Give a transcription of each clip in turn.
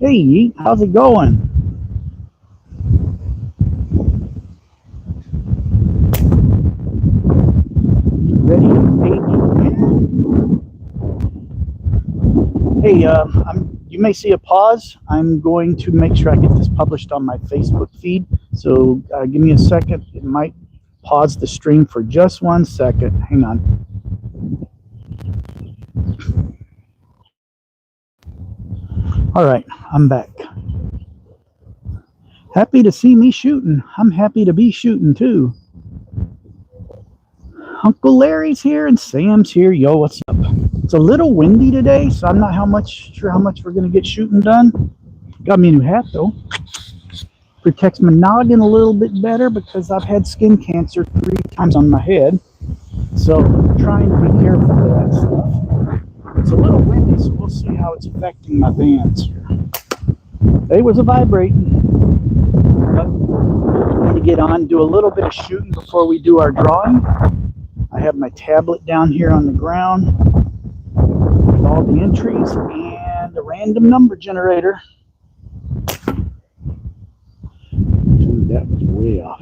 Hey, Yeet, how's it going? Ready, baby? Hey, you may see a pause. I'm going to make sure I get this published on my Facebook feed. So give me a second. It might pause the stream for just 1 second. Hang on. All right, I'm back. Happy to see me shooting. I'm happy to be shooting too. Uncle Larry's here and Sam's here. Yo, what's up? It's a little windy today, so I'm not sure how much we're gonna get shooting done. Got me a new hat though. Protects my noggin a little bit better because I've had skin cancer 3 times on my head. So I'm trying to be careful of that stuff. It's a little windy, so we'll see how it's affecting my bands here. It was a vibrating. But I'm going to get on, do a little bit of shooting before we do our drawing. I have my tablet down here on the ground with all the entries and a random number generator. Dude, that was way off.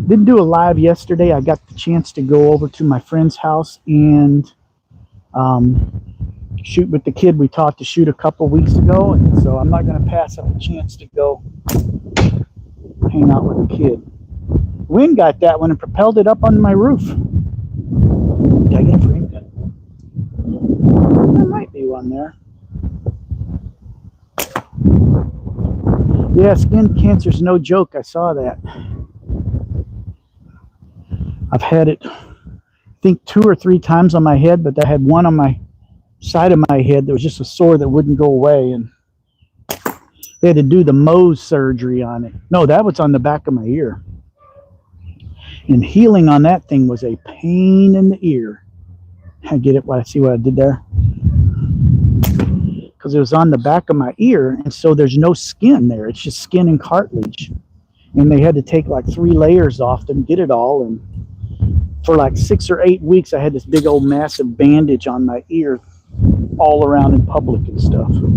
Didn't do a live yesterday. I got the chance to go over to my friend's house and shoot with the kid we taught to shoot a couple weeks ago, and so I'm not going to pass up a chance to go hang out with the kid. Wind got that one and propelled it up on my roof. Did I get a frame cut? There might be one there. Yeah, skin cancer's no joke. I saw that. I've had it, I think 2 or 3 times on my head, but I had one on my side of my head that was just a sore that wouldn't go away, and they had to do the Mohs surgery on it. No, that was on the back of my ear. And healing on that thing was a pain in the ear. I get it? See what I did there? Because it was on the back of my ear, and so there's no skin there. It's just skin and cartilage. And they had to take like 3 layers off to get it all. And for like 6 or 8 weeks, I had this big old massive bandage on my ear all around in public and stuff. So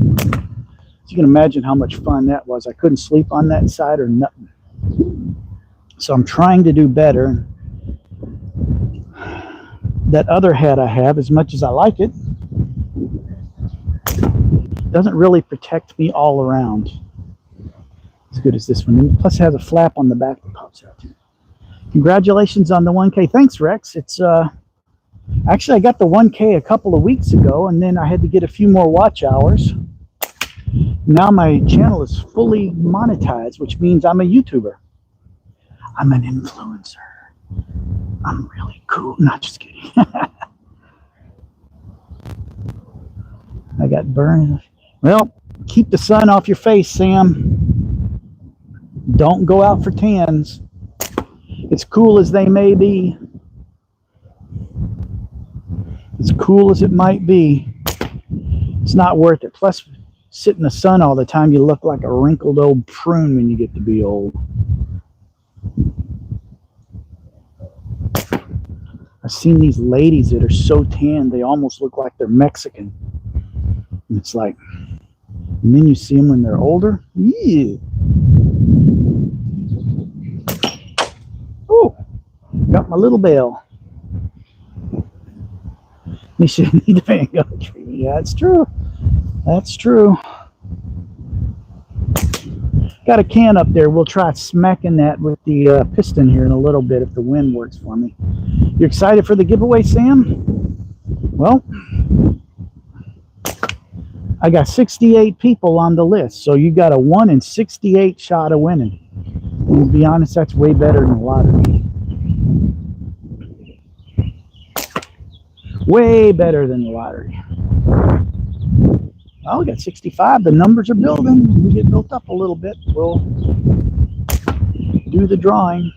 you can imagine how much fun that was. I couldn't sleep on that side or nothing. So I'm trying to do better. That other hat I have, as much as I like it, doesn't really protect me all around as good as this one. Plus it has a flap on the back that pops out too. Congratulations on the 1K. Thanks, Rex. It's actually, I got the 1K a couple of weeks ago, and then I had to get a few more watch hours. Now my channel is fully monetized, which means I'm a YouTuber. I'm an influencer. I'm really cool. Not just kidding. I got burned. Well, keep the sun off your face, Sam. Don't go out for tans. As cool as they may be, as cool as it might be, it's not worth it. Plus, sit in the sun all the time, you look like a wrinkled old prune when you get to be old. I've seen these ladies that are so tan, they almost look like they're Mexican. And it's like, and then you see them when they're older. Yeah. Oh, got my little bell. You shouldn't need a Van Gogh treatment. Yeah, that's true. That's true. Got a can up there. We'll try smacking that with the piston here in a little bit if the wind works for me. You excited for the giveaway, Sam? Well, I got 68 people on the list, so you got a 1 in 68 shot of winning. And to be honest, that's way better than the lottery. Way better than the lottery. Oh, we got 65. The numbers are building. We get built up a little bit. We'll do the drawing.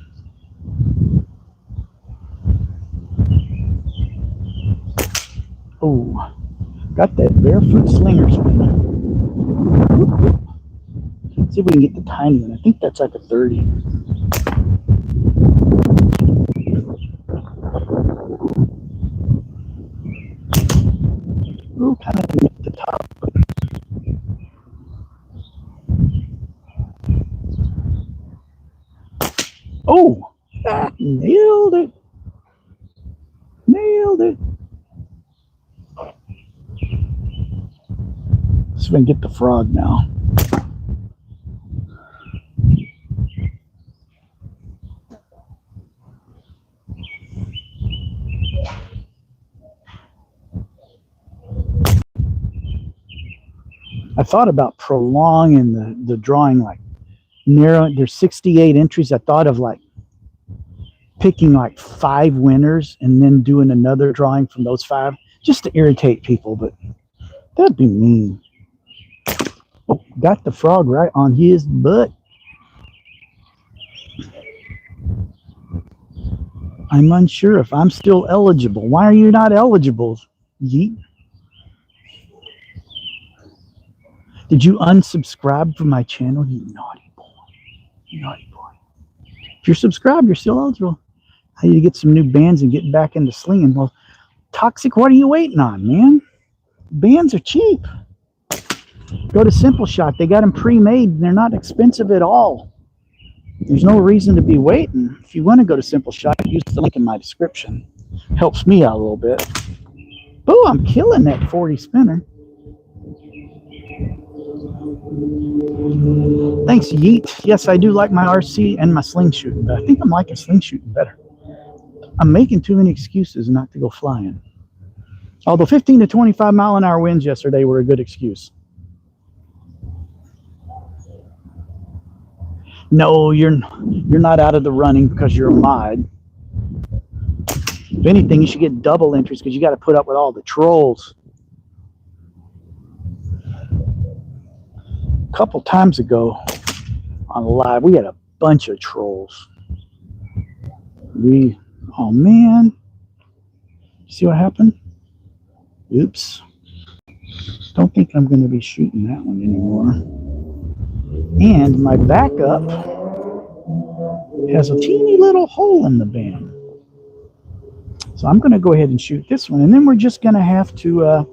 Oh, got that barefoot slinger spinner. See if we can get the tiny one. I think that's like a 30. Ooh, kind of at the top. Oh, nailed it. Nailed it. Let's see if I can get the frog now. I thought about prolonging the drawing, like narrowing. There's 68 entries. I thought of like picking like 5 winners and then doing another drawing from those 5 just to irritate people, but that'd be mean. Oh, got the frog right on his butt. I'm unsure if I'm still eligible. Why are you not eligible, Yeet? Did you unsubscribe from my channel, you naughty boy? You naughty boy. If you're subscribed, you're still eligible. I need to get some new bands and get back into slinging. Well, Toxic, what are you waiting on, man? Bands are cheap. Go to Simpleshot. They got them pre-made. They're not expensive at all. There's no reason to be waiting. If you want to go to Simpleshot, use the link in my description. Helps me out a little bit. Oh, I'm killing that 40 spinner. Thanks, Yeet. Yes, I do like my RC and my sling shooting, but I think I'm liking sling shooting better. I'm making too many excuses not to go flying. Although 15 to 25 mile an hour winds yesterday were a good excuse. No, you're not out of the running because you're a mod. If anything, you should get double entries because you got to put up with all the trolls. A couple times ago on live, we had a bunch of trolls. Oh man, see what happened? Oops. Don't think I'm going to be shooting that one anymore. And my backup has a teeny little hole in the band. So I'm going to go ahead and shoot this one. And then we're just going to have to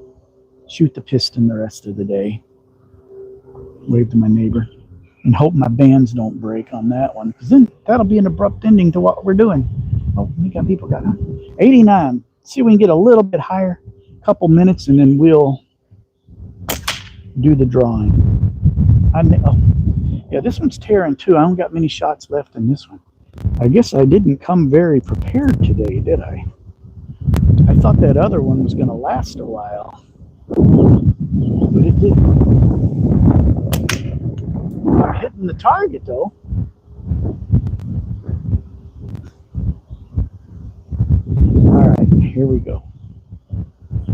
shoot the piston the rest of the day. Wave to my neighbor. And hope my bands don't break on that one. Because then that'll be an abrupt ending to what we're doing. Oh, we got people got 89. See if we can get a little bit higher. A couple minutes and then we'll do the drawing. Yeah, this one's tearing too. I don't got many shots left in this one. I guess I didn't come very prepared today, did I? I thought that other one was going to last a while. But it didn't. I'm hitting the target though. Alright, here we go.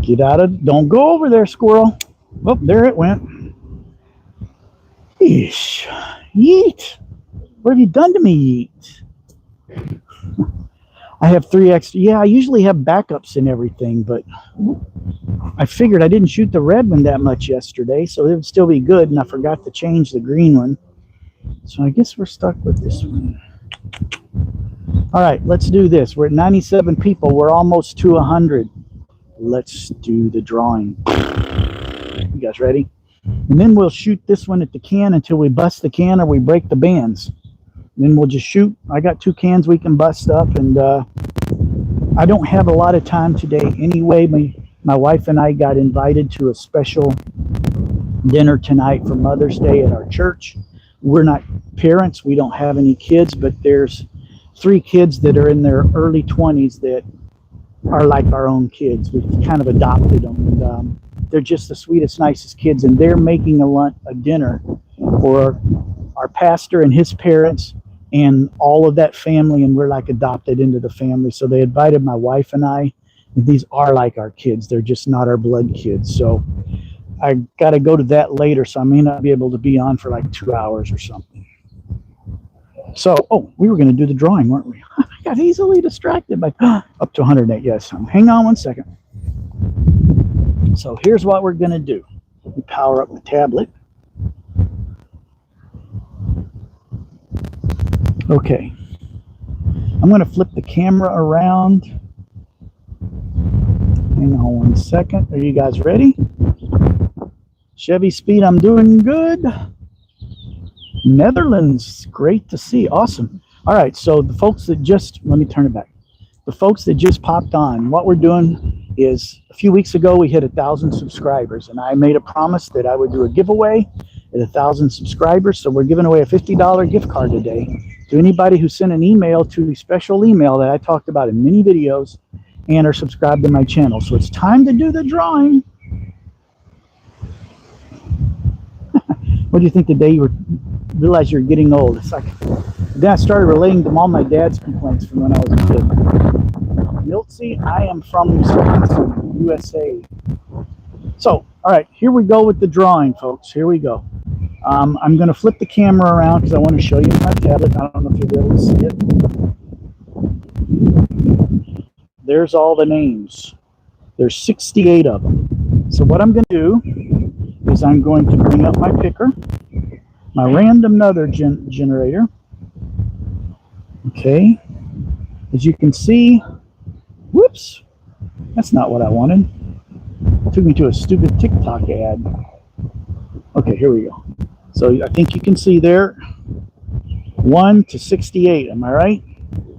Get out of, don't go over there, squirrel. Oh, there it went. Yeesh. Yeet. What have you done to me, Yeet? I have 3 extra. Yeah, I usually have backups and everything, but I figured I didn't shoot the red one that much yesterday, so it would still be good, and I forgot to change the green one. So I guess we're stuck with this one. All right, let's do this. We're at 97 people. We're almost to 100. Let's do the drawing. You guys ready? And then we'll shoot this one at the can until we bust the can or we break the bands. And then we'll just shoot. I got 2 cans we can bust up, and I don't have a lot of time today anyway. My wife and I got invited to a special dinner tonight for Mother's Day at our church. We're not parents. We don't have any kids, but there's 3 kids that are in their early 20s that are like our own kids. We've kind of adopted them. And, they're just the sweetest, nicest kids, and they're making a dinner for our pastor and his parents and all of that family, and we're like adopted into the family. So they invited my wife and I, and these are like our kids. They're just not our blood kids. So I got to go to that later, so I may not be able to be on for like 2 hours or something. So, oh, we were going to do the drawing, weren't we? I got easily distracted by up to 108. Yes, hang on one second. So here's what we're going to do. We power up the tablet. Okay. I'm going to flip the camera around. Hang on one second. Are you guys ready? Chevy Speed, I'm doing good. Netherlands, great to see. Awesome. All right, so the folks that just, let me turn it back. The folks that just popped on, what we're doing is a few weeks ago we hit 1,000 subscribers, and I made a promise that I would do a giveaway at 1,000 subscribers. So we're giving away a $50 gift card today to anybody who sent an email to the special email that I talked about in many videos and are subscribed to my channel. So it's time to do the drawing. What do you think the day you realized you're getting old? It's like, then I started relating to all my dad's complaints from when I was a kid. Miltsy, I am from Wisconsin, USA. So, all right, here we go with the drawing, folks. Here we go. I'm going to flip the camera around because I want to show you my tablet. I don't know if you'll be able to see it. There's all the names. There's 68 of them. So what I'm going to do is I'm going to bring up my picker, my random number generator. Okay. As you can see, whoops, that's not what I wanted. It took me to a stupid TikTok ad. Okay, here we go. So I think you can see there, 1 to 68, am I right?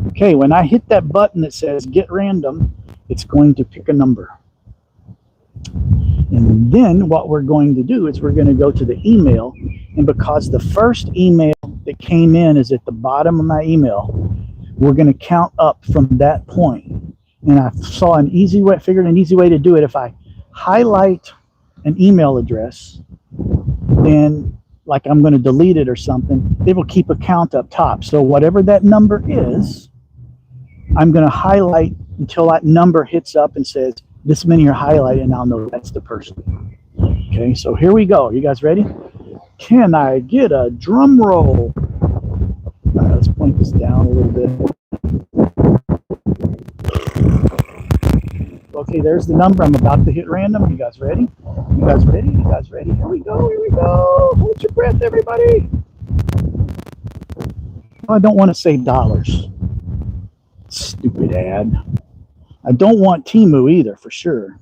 Okay, when I hit that button that says get random, it's going to pick a number. And then what we're going to do is we're going to go to the email, and because the first email that came in is at the bottom of my email, we're going to count up from that point. And I saw an easy way, figured an easy way to do it. If I highlight an email address, then like I'm going to delete it or something, it will keep a count up top. So whatever that number is, I'm going to highlight until that number hits up and says this many are highlighted, and I'll know that's the person. Okay, so here we go. You guys ready? Can I get a drum roll? All right, let's point this down a little bit. Okay, there's the number. I'm about to hit random. You guys ready? You guys ready? You guys ready? Here we go. Here we go. Hold your breath, everybody. I don't want to say dollars. Stupid ad. I don't want Temu either, for sure,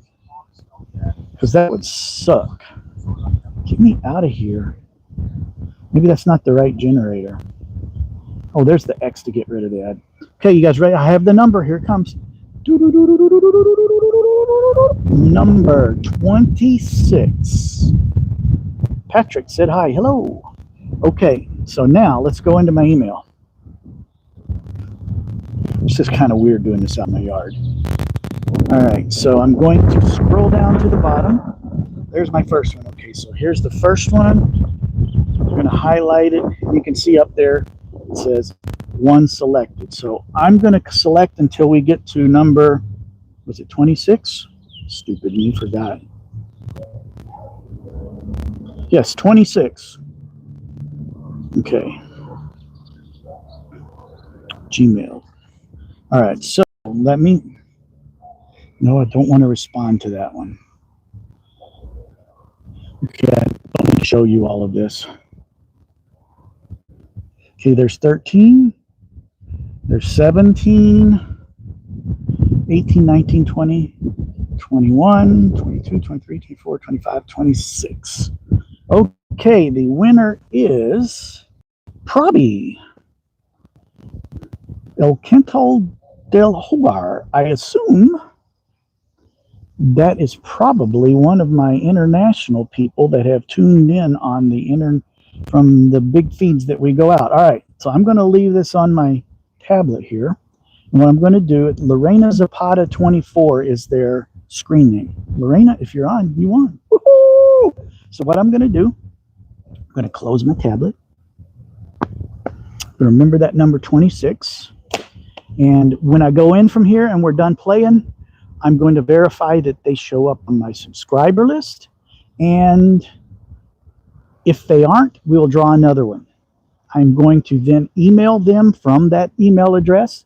because that would suck. Get me out of here. Maybe that's not the right generator. Oh, there's the X to get rid of the ad. Okay, you guys ready? I have the number. Here it comes. Number 26. Patrick said hi. Hello. Okay, so now let's go into my email. It's just kind of weird doing this out in my yard. All right, so I'm going to scroll down to the bottom. There's my first one. Okay, so here's the first one. I'm going to highlight it. You can see up there it says one selected. So I'm going to select until we get to number, was it 26? Stupid me, forgot. Yes, 26. Okay. Gmail. All right, so let me, no, I don't want to respond to that one. Okay, let me show you all of this. Okay, there's 13, there's 17, 18, 19, 20, 21, 22, 23, 24, 25, 26. Okay, the winner is Proby El Quintal del Hogar. I assume that is probably one of my international people that have tuned in on the from the big feeds that we go out. All right, so I'm going to leave this on my tablet here. And what I'm going to do, Lorena Zapata 24 is their screen name. Lorena, if you're on, you won. Woohoo! So what I'm going to do, I'm going to close my tablet. Remember that number 26. And when I go in from here and we're done playing, I'm going to verify that they show up on my subscriber list. And if they aren't, we'll draw another one. I'm going to then email them from that email address,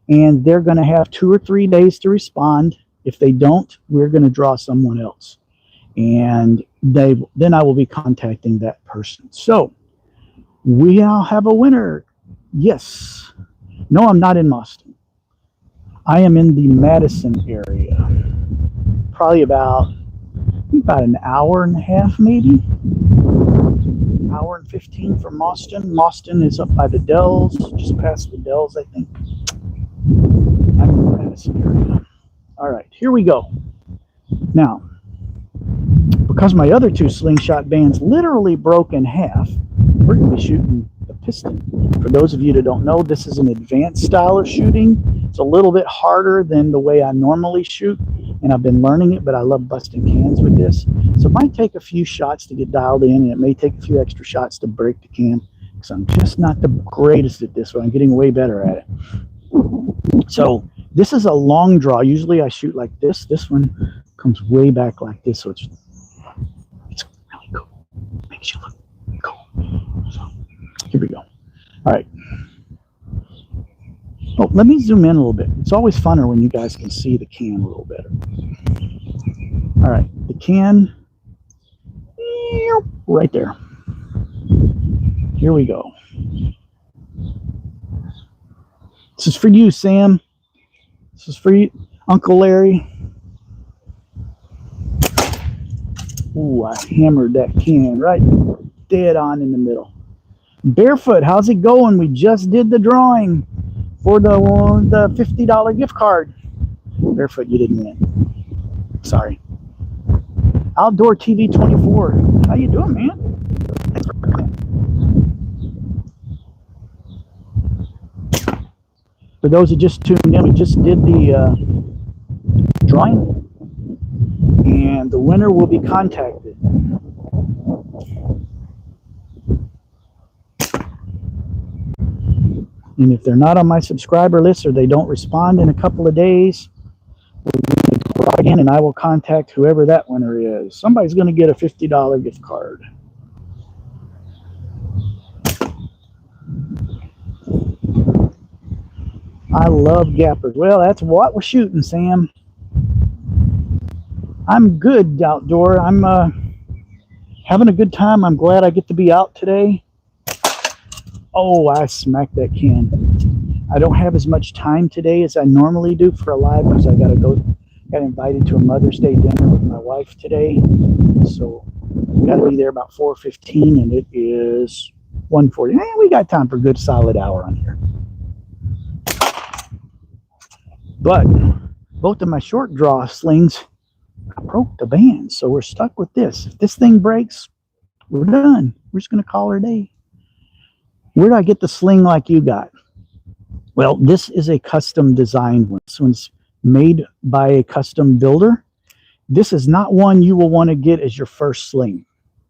and they're going to have 2 or 3 days to respond. If they don't, we're going to draw someone else. And then I will be contacting that person. So we now have a winner. Yes. No, I'm not in Boston. I am in the Madison area. probably about an hour and a half, maybe. Hour and 15 from Austin. Austin is up by the Dells, just past the Dells, I think. I'm in the Madison area. All right, here we go. Now, because my other two slingshot bands literally broke in half, we're going to be shooting the piston. For those of you that don't know, this is an advanced style of shooting. It's a little bit harder than the way I normally shoot, and I've been learning it, but I love busting cans with this. So it might take a few shots to get dialed in, and it may take a few extra shots to break the can, because I'm just not the greatest at this, but I'm getting way better at it. So this is a long draw. Usually I shoot like this. This one comes way back like this, so it's really cool. Makes you look cool. So here we go. All right. Oh, let me zoom in a little bit. It's always funner when you guys can see the can a little better. All right, the can right there. Here we go. This is for you, Sam. This is for you, Uncle Larry. Ooh, I hammered that can right dead on in the middle. Barefoot, how's it going? We just did the drawing for the $50 gift card. Barefoot, you didn't win. Sorry. Outdoor TV 24. How you doing, man? Thanks for coming. For those who just tuned in, we just did the drawing, and the winner will be contacted. And if they're not on my subscriber list or they don't respond in a couple of days, we're going to draw again, and I will contact whoever that winner is. Somebody's going to get a $50 gift card. I love gappers. Well, that's what we're shooting, Sam. I'm good outdoor. I'm having a good time. I'm glad I get to be out today. Oh, I smacked that can. I don't have as much time today as I normally do for a live because I got invited to a Mother's Day dinner with my wife today. So got to be there about 4:15, and it is 1:40. Hey, we got time for a good solid hour on here. But both of my short draw slings broke the band, so we're stuck with this. If this thing breaks, we're done. We're just going to call her a day. Where do I get the sling like you got? Well, this is a custom designed one. This one's made by a custom builder. This is not one you will want to get as your first sling.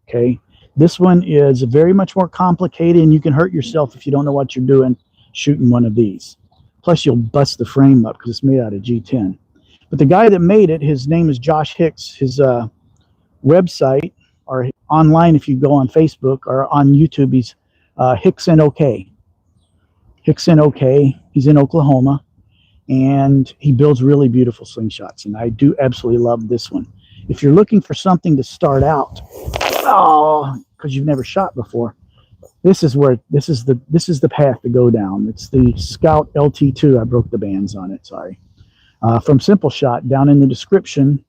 Okay, this one is very much more complicated, and you can hurt yourself if you don't know what you're doing shooting one of these. Plus, you'll bust the frame up because it's made out of G10. But the guy that made it, his name is Josh Hicks. His website, or online if you go on Facebook or on YouTube, he's Hickson OK. Hickson OK. He's in Oklahoma, and he builds really beautiful slingshots, and I do absolutely love this one. If you're looking for something to start out, because you've never shot before, this is the path to go down. It's the Scout LT2. I broke the bands on it, sorry. From Simpleshot. Down in the description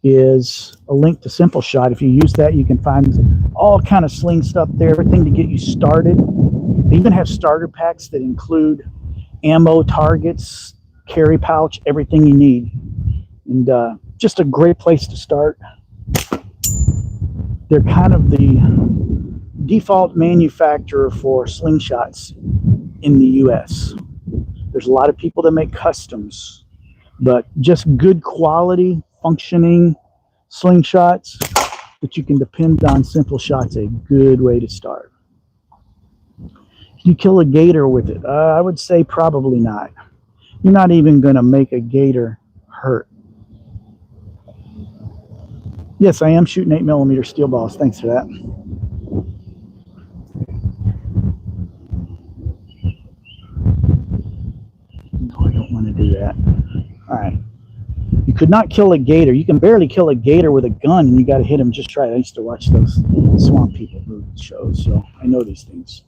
is a link to Simpleshot. If you use that, you can find all kind of sling stuff there, everything to get you started. They even have starter packs that include ammo, targets, carry pouch, everything you need. And just a great place to start. They're kind of the default manufacturer for slingshots in the US. There's a lot of people that make customs, but just good quality, functioning slingshots that you can depend on. Simpleshot's a good way to start. Can you kill a gator with it? I would say probably not. You're not even going to make a gator hurt. Yes, I am shooting 8mm steel balls. Thanks for that. No, I don't want to do that. All right. You could not kill a gator. You can barely kill a gator with a gun, and you got to hit him just right. I used to watch those swamp people shows, so I know these things.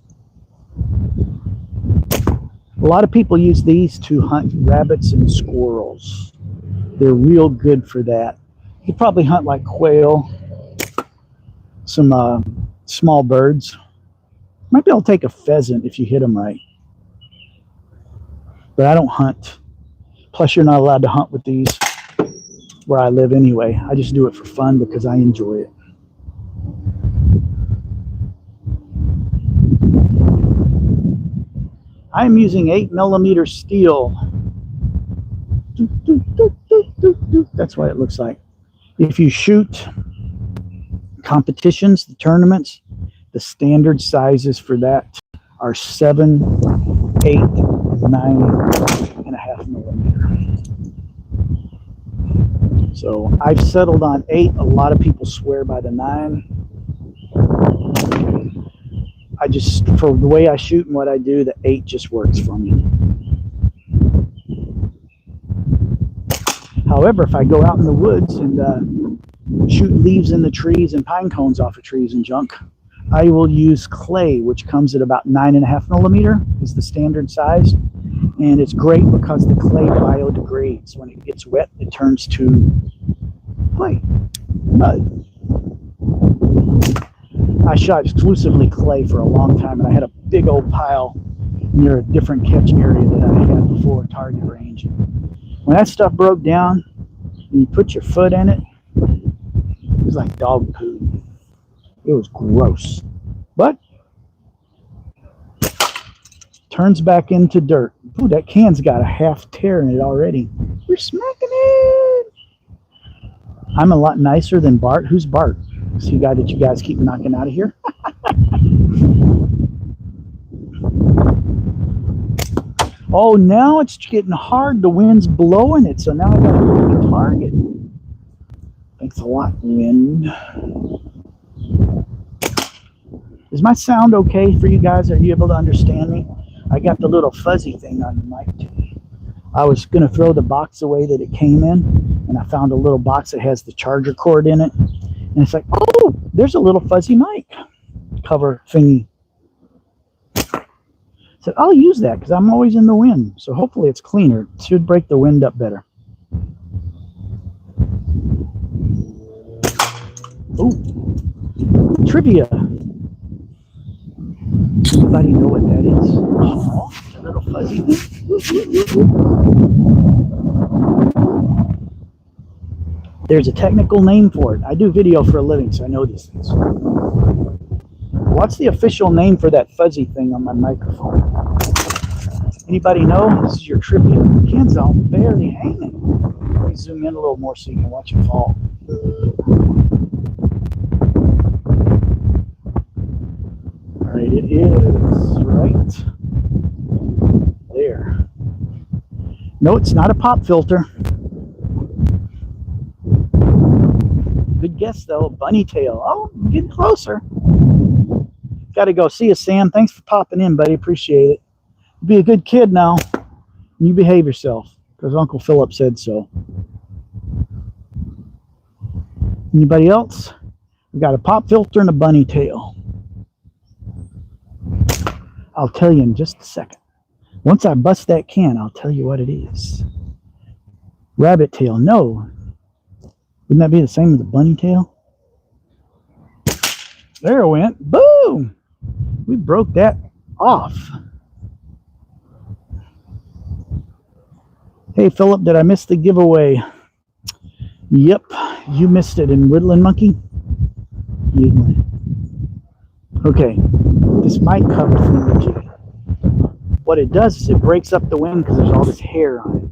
A lot of people use these to hunt rabbits and squirrels. They're real good for that. You could probably hunt like quail, some small birds. Might be able to take a pheasant if you hit them right. But I don't hunt. Plus, you're not allowed to hunt with these where I live anyway. I just do it for fun because I enjoy it. I'm using 8mm steel. That's what it looks like. If you shoot competitions, the tournaments, the standard sizes for that are 7, 8, and 9.5mm. So I've settled on 8. A lot of people swear by the 9. I just, for the way I shoot and what I do, the 8 just works for me. However, if I go out in the woods and shoot leaves in the trees and pine cones off of trees and junk, I will use clay, which comes at about 9.5mm is the standard size. And it's great because the clay biodegrades. When it gets wet, it turns to clay, mud. I shot exclusively clay for a long time, and I had a big old pile near a different catch area that I had before target range. When that stuff broke down and you put your foot in it, it was like dog poo. It was gross. But turns back into dirt. Ooh, that can's got a half tear in it already. We're smacking it. I'm a lot nicer than Bart. Who's Bart? Is he the guy that you guys keep knocking out of here? Oh, now it's getting hard. The wind's blowing it, so now I gotta go to target. Thanks a lot, wind. Is my sound okay for you guys? Are you able to understand me? I got the little fuzzy thing on the mic too. I was gonna throw the box away that it came in, and I found a little box that has the charger cord in it. And it's like, oh, there's a little fuzzy mic cover thingy. So I'll use that because I'm always in the wind. So hopefully it's cleaner. It should break the wind up better. Ooh, trivia. Anybody know what that is? Oh, it's a little fuzzy thing. There's a technical name for it. I do video for a living, so I know these things. What's the official name for that fuzzy thing on my microphone? Anybody know? This is your trivia. The can's all barely hanging. Let me zoom in a little more so you can watch it fall. All right, it is right there. No, it's not a pop filter. Good guess, though. Bunny tail. Oh, getting closer. Got to go. See you, Sam. Thanks for popping in, buddy. Appreciate it. Be a good kid now. And you behave yourself, because Uncle Philip said so. Anybody else? We got a pop filter and a bunny tail. I'll tell you in just a second. Once I bust that can, I'll tell you what it is. Rabbit tail. No. Wouldn't that be the same as the bunny tail? There it went. Boom! We broke that off. Hey, Philip, did I miss the giveaway? Yep, you missed it in Woodland Monkey. Okay, this mic cover thing. What it does is it breaks up the wind because there's all this hair on it.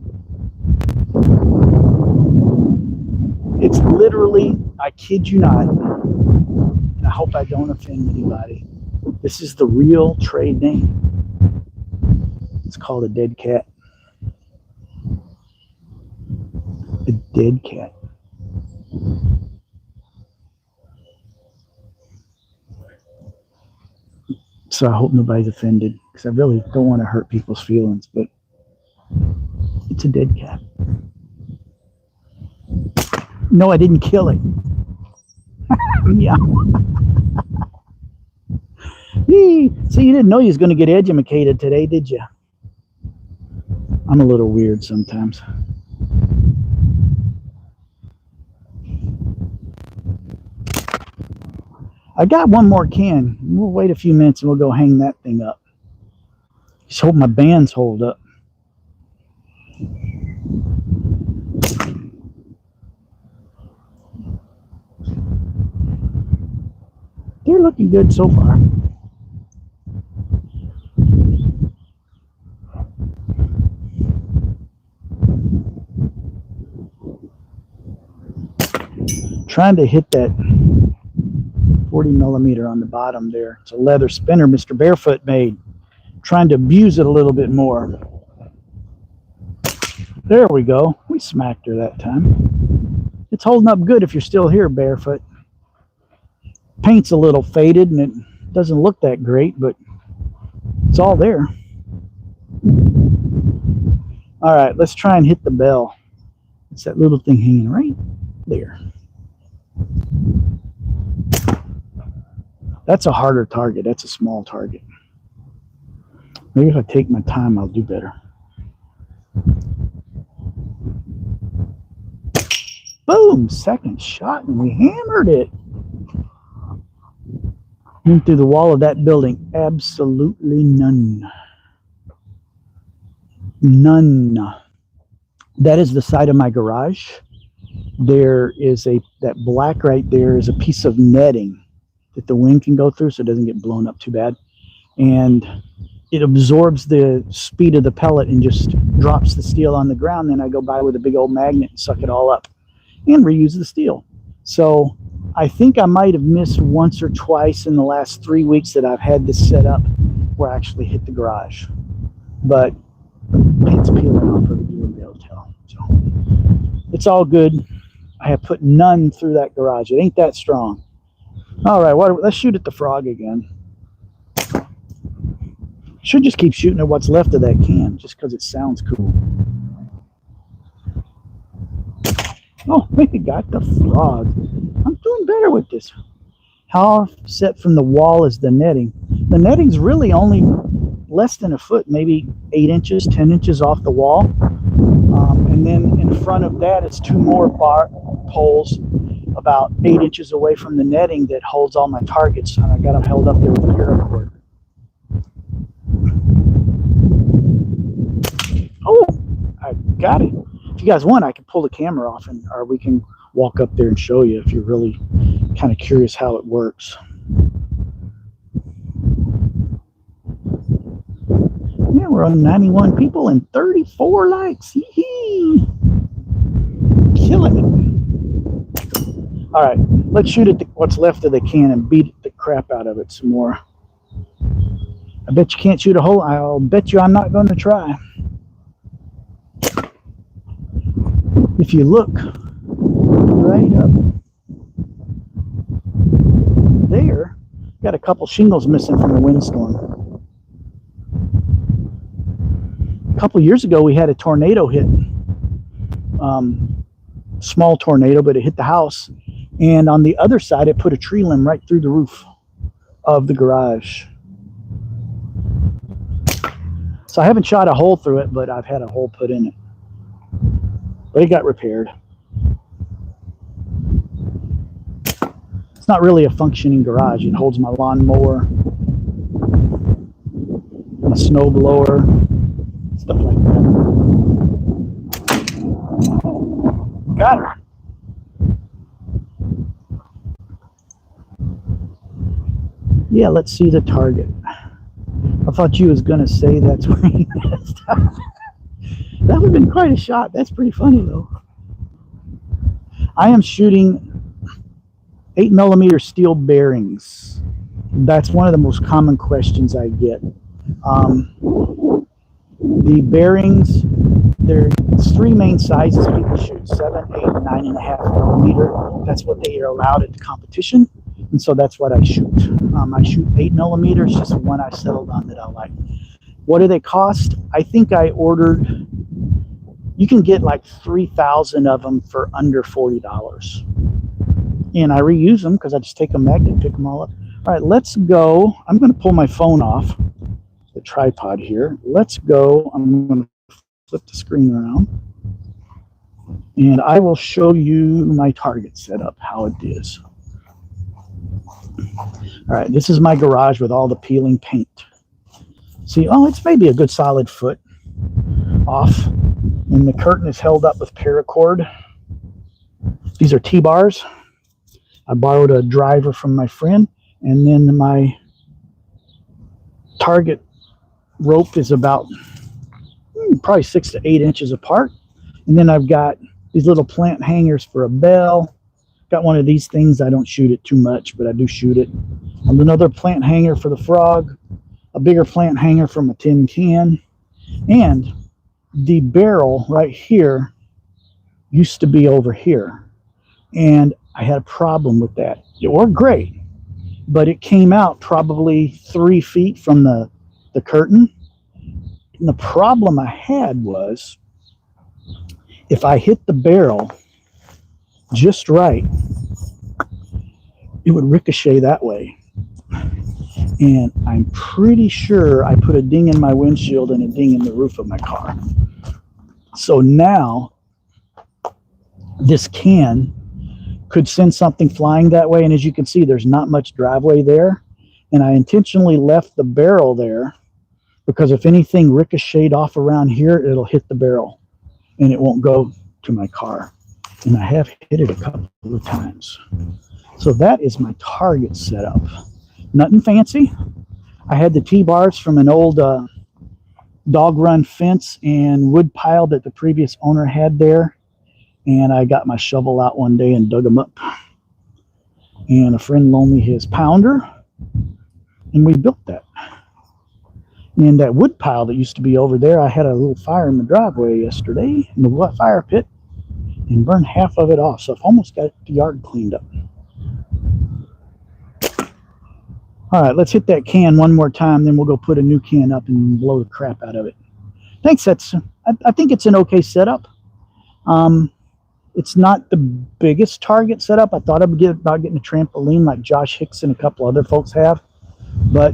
It's literally, I kid you not, and I hope I don't offend anybody, this is the real trade name. It's called a dead cat. A dead cat. So I hope nobody's offended, because I really don't want to hurt people's feelings, but it's a dead cat. No, I didn't kill it. Yeah. So you didn't know you was going to get edumacated today, did you? I'm a little weird sometimes. I got one more can. We'll wait a few minutes and we'll go hang that thing up. Just hope my bands hold up. They're looking good so far. Trying to hit that 40 millimeter on the bottom there. It's a leather spinner Mr. Barefoot made. Trying to abuse it a little bit more. There we go. We smacked her that time. It's holding up good if you're still here, Barefoot. Paint's a little faded and it doesn't look that great, but it's all there. All right, let's try and hit the bell. It's that little thing hanging right there. That's a harder target. That's a small target. Maybe if I take my time, I'll do better. Boom! Second shot, and we hammered it. Went through the wall of that building. Absolutely none. None. That is the side of my garage. There is that black right there is a piece of netting that the wind can go through so it doesn't get blown up too bad. And it absorbs the speed of the pellet and just drops the steel on the ground. Then I go by with a big old magnet and suck it all up and reuse the steel. So I think I might have missed once or twice in the last 3 weeks that I've had this set up where I actually hit the garage. But paint's peeling off of it, you wouldn't be able to tell. So it's all good. I have put none through that garage. It ain't that strong. All right, let's shoot at the frog again. Should just keep shooting at what's left of that can just because it sounds cool. Oh, we got the frog. I'm doing better with this. How offset from the wall is the netting? The netting's really only less than a foot, maybe 8 inches, 10 inches off the wall. And then in front of that, it's 2 more bar poles about 8 inches away from the netting that holds all my targets. And I got them held up there with paracord. Oh, I got it. If you guys want, I can pull the camera off or we can walk up there and show you if you're really kind of curious how it works. Yeah, we're on 91 people and 34 likes. Yee-hee. Killing it. All right, let's shoot at what's left of the can and beat the crap out of it some more. I bet you can't shoot a hole. I'll bet you I'm not going to try. If you look right up there, got a couple shingles missing from the windstorm. A couple years ago, we had a tornado hit. Small tornado, but it hit the house. And on the other side, it put a tree limb right through the roof of the garage. So I haven't shot a hole through it, but I've had a hole put in it. But it got repaired. It's not really a functioning garage. It holds my lawnmower, my snow blower, stuff like that. Got her. Yeah, let's see the target. I thought you was gonna say that's where he messed up. That would have been quite a shot. That's pretty funny though. I am shooting 8mm steel bearings. That's one of the most common questions I get. The bearings, there's 3 main sizes people shoot: 7, 8, 9.5mm. That's what they are allowed at the competition, and so that's what I shoot. I shoot 8mm. It's just the one I settled on that I like. What do they cost? I think I ordered. You can get like 3,000 of them for under $40. And I reuse them because I just take a magnet and pick them all up. All right, let's go. I'm going to pull my phone off the tripod here. Let's go. I'm going to flip the screen around. And I will show you my target setup, how it is. All right, this is my garage with all the peeling paint. See, oh, it's maybe a good solid foot off. And the curtain is held up with paracord. These are T-bars. I borrowed a driver from my friend, and then my target rope is about probably 6 to 8 inches apart. And then I've got these little plant hangers for a bell. Got one of these things. I don't shoot it too much, but I do shoot it. And another plant hanger for the frog, a bigger plant hanger from a tin can, and the barrel right here used to be over here. And I had a problem with that. It worked great, but it came out probably 3 feet from the curtain. And the problem I had was if I hit the barrel just right, it would ricochet that way. And I'm pretty sure I put a ding in my windshield and a ding in the roof of my car. So now this can could send something flying that way. And as you can see, there's not much driveway there. And I intentionally left the barrel there because if anything ricocheted off around here, it'll hit the barrel and it won't go to my car. And I have hit it a couple of times. So that is my target setup. Nothing fancy. I had the T-bars from an old dog run fence and wood pile that the previous owner had there. And I got my shovel out one day and dug them up. And a friend loaned me his pounder, and we built that. And that wood pile that used to be over there, I had a little fire in the driveway yesterday in the fire pit and burned half of it off. So I've almost got the yard cleaned up. All right, let's hit that can one more time, then we'll go put a new can up and blow the crap out of it. Thanks. I think it's an okay setup. It's not the biggest target setup. I thought about getting a trampoline like Josh Hicks and a couple other folks have, but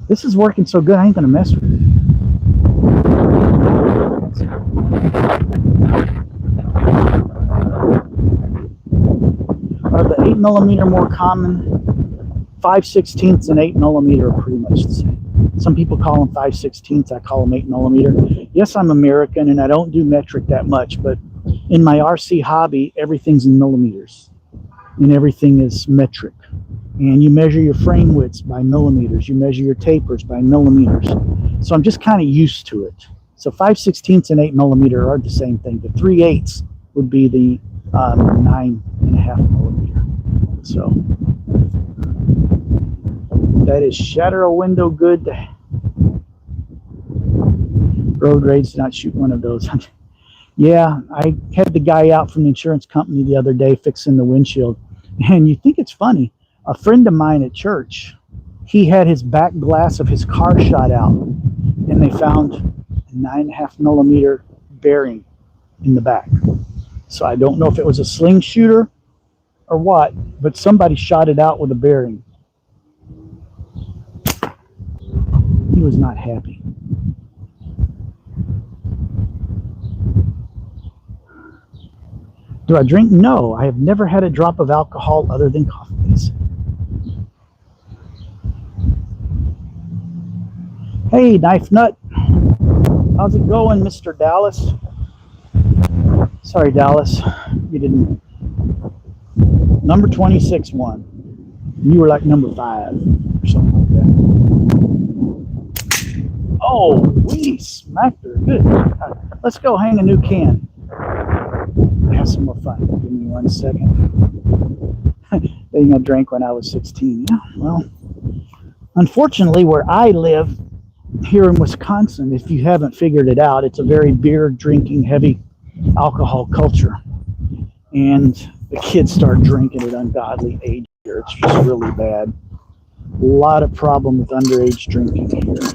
this is working so good I ain't gonna mess with it. Are the 8mm more common? 5/16 and 8mm are pretty much the same. Some people call them 5/16. I call them 8mm. Yes, I'm American and I don't do metric that much, but in my RC hobby, everything's in millimeters and everything is metric. And you measure your frame widths by millimeters. You measure your tapers by millimeters. So I'm just kind of used to it. So 5/16 and 8mm are the same thing. The 3/8 would be the 9.5mm. So that is shatter a window good. Road rage, not shoot one of those. Yeah, I had the guy out from the insurance company the other day fixing the windshield. And you think it's funny. A friend of mine at church, he had his back glass of his car shot out. And they found a 9.5mm bearing in the back. So I don't know if it was a sling shooter or what, but somebody shot it out with a bearing. He was not happy. Do I drink? No, I have never had a drop of alcohol other than coffee. Hey, Knife Nut. How's it going, Mr. Dallas? Sorry, Dallas. You didn't. Number 26 won. You were like number 5 or something like that. Oh, we smacked her. Good. Right, let's go hang a new can. Have some more fun. Give me 1 second. Thing I drank when I was 16. Yeah, well, unfortunately, where I live here in Wisconsin, if you haven't figured it out, it's a very beer drinking, heavy alcohol culture. And the kids start drinking at ungodly age here. It's just really bad. A lot of problem with underage drinking here.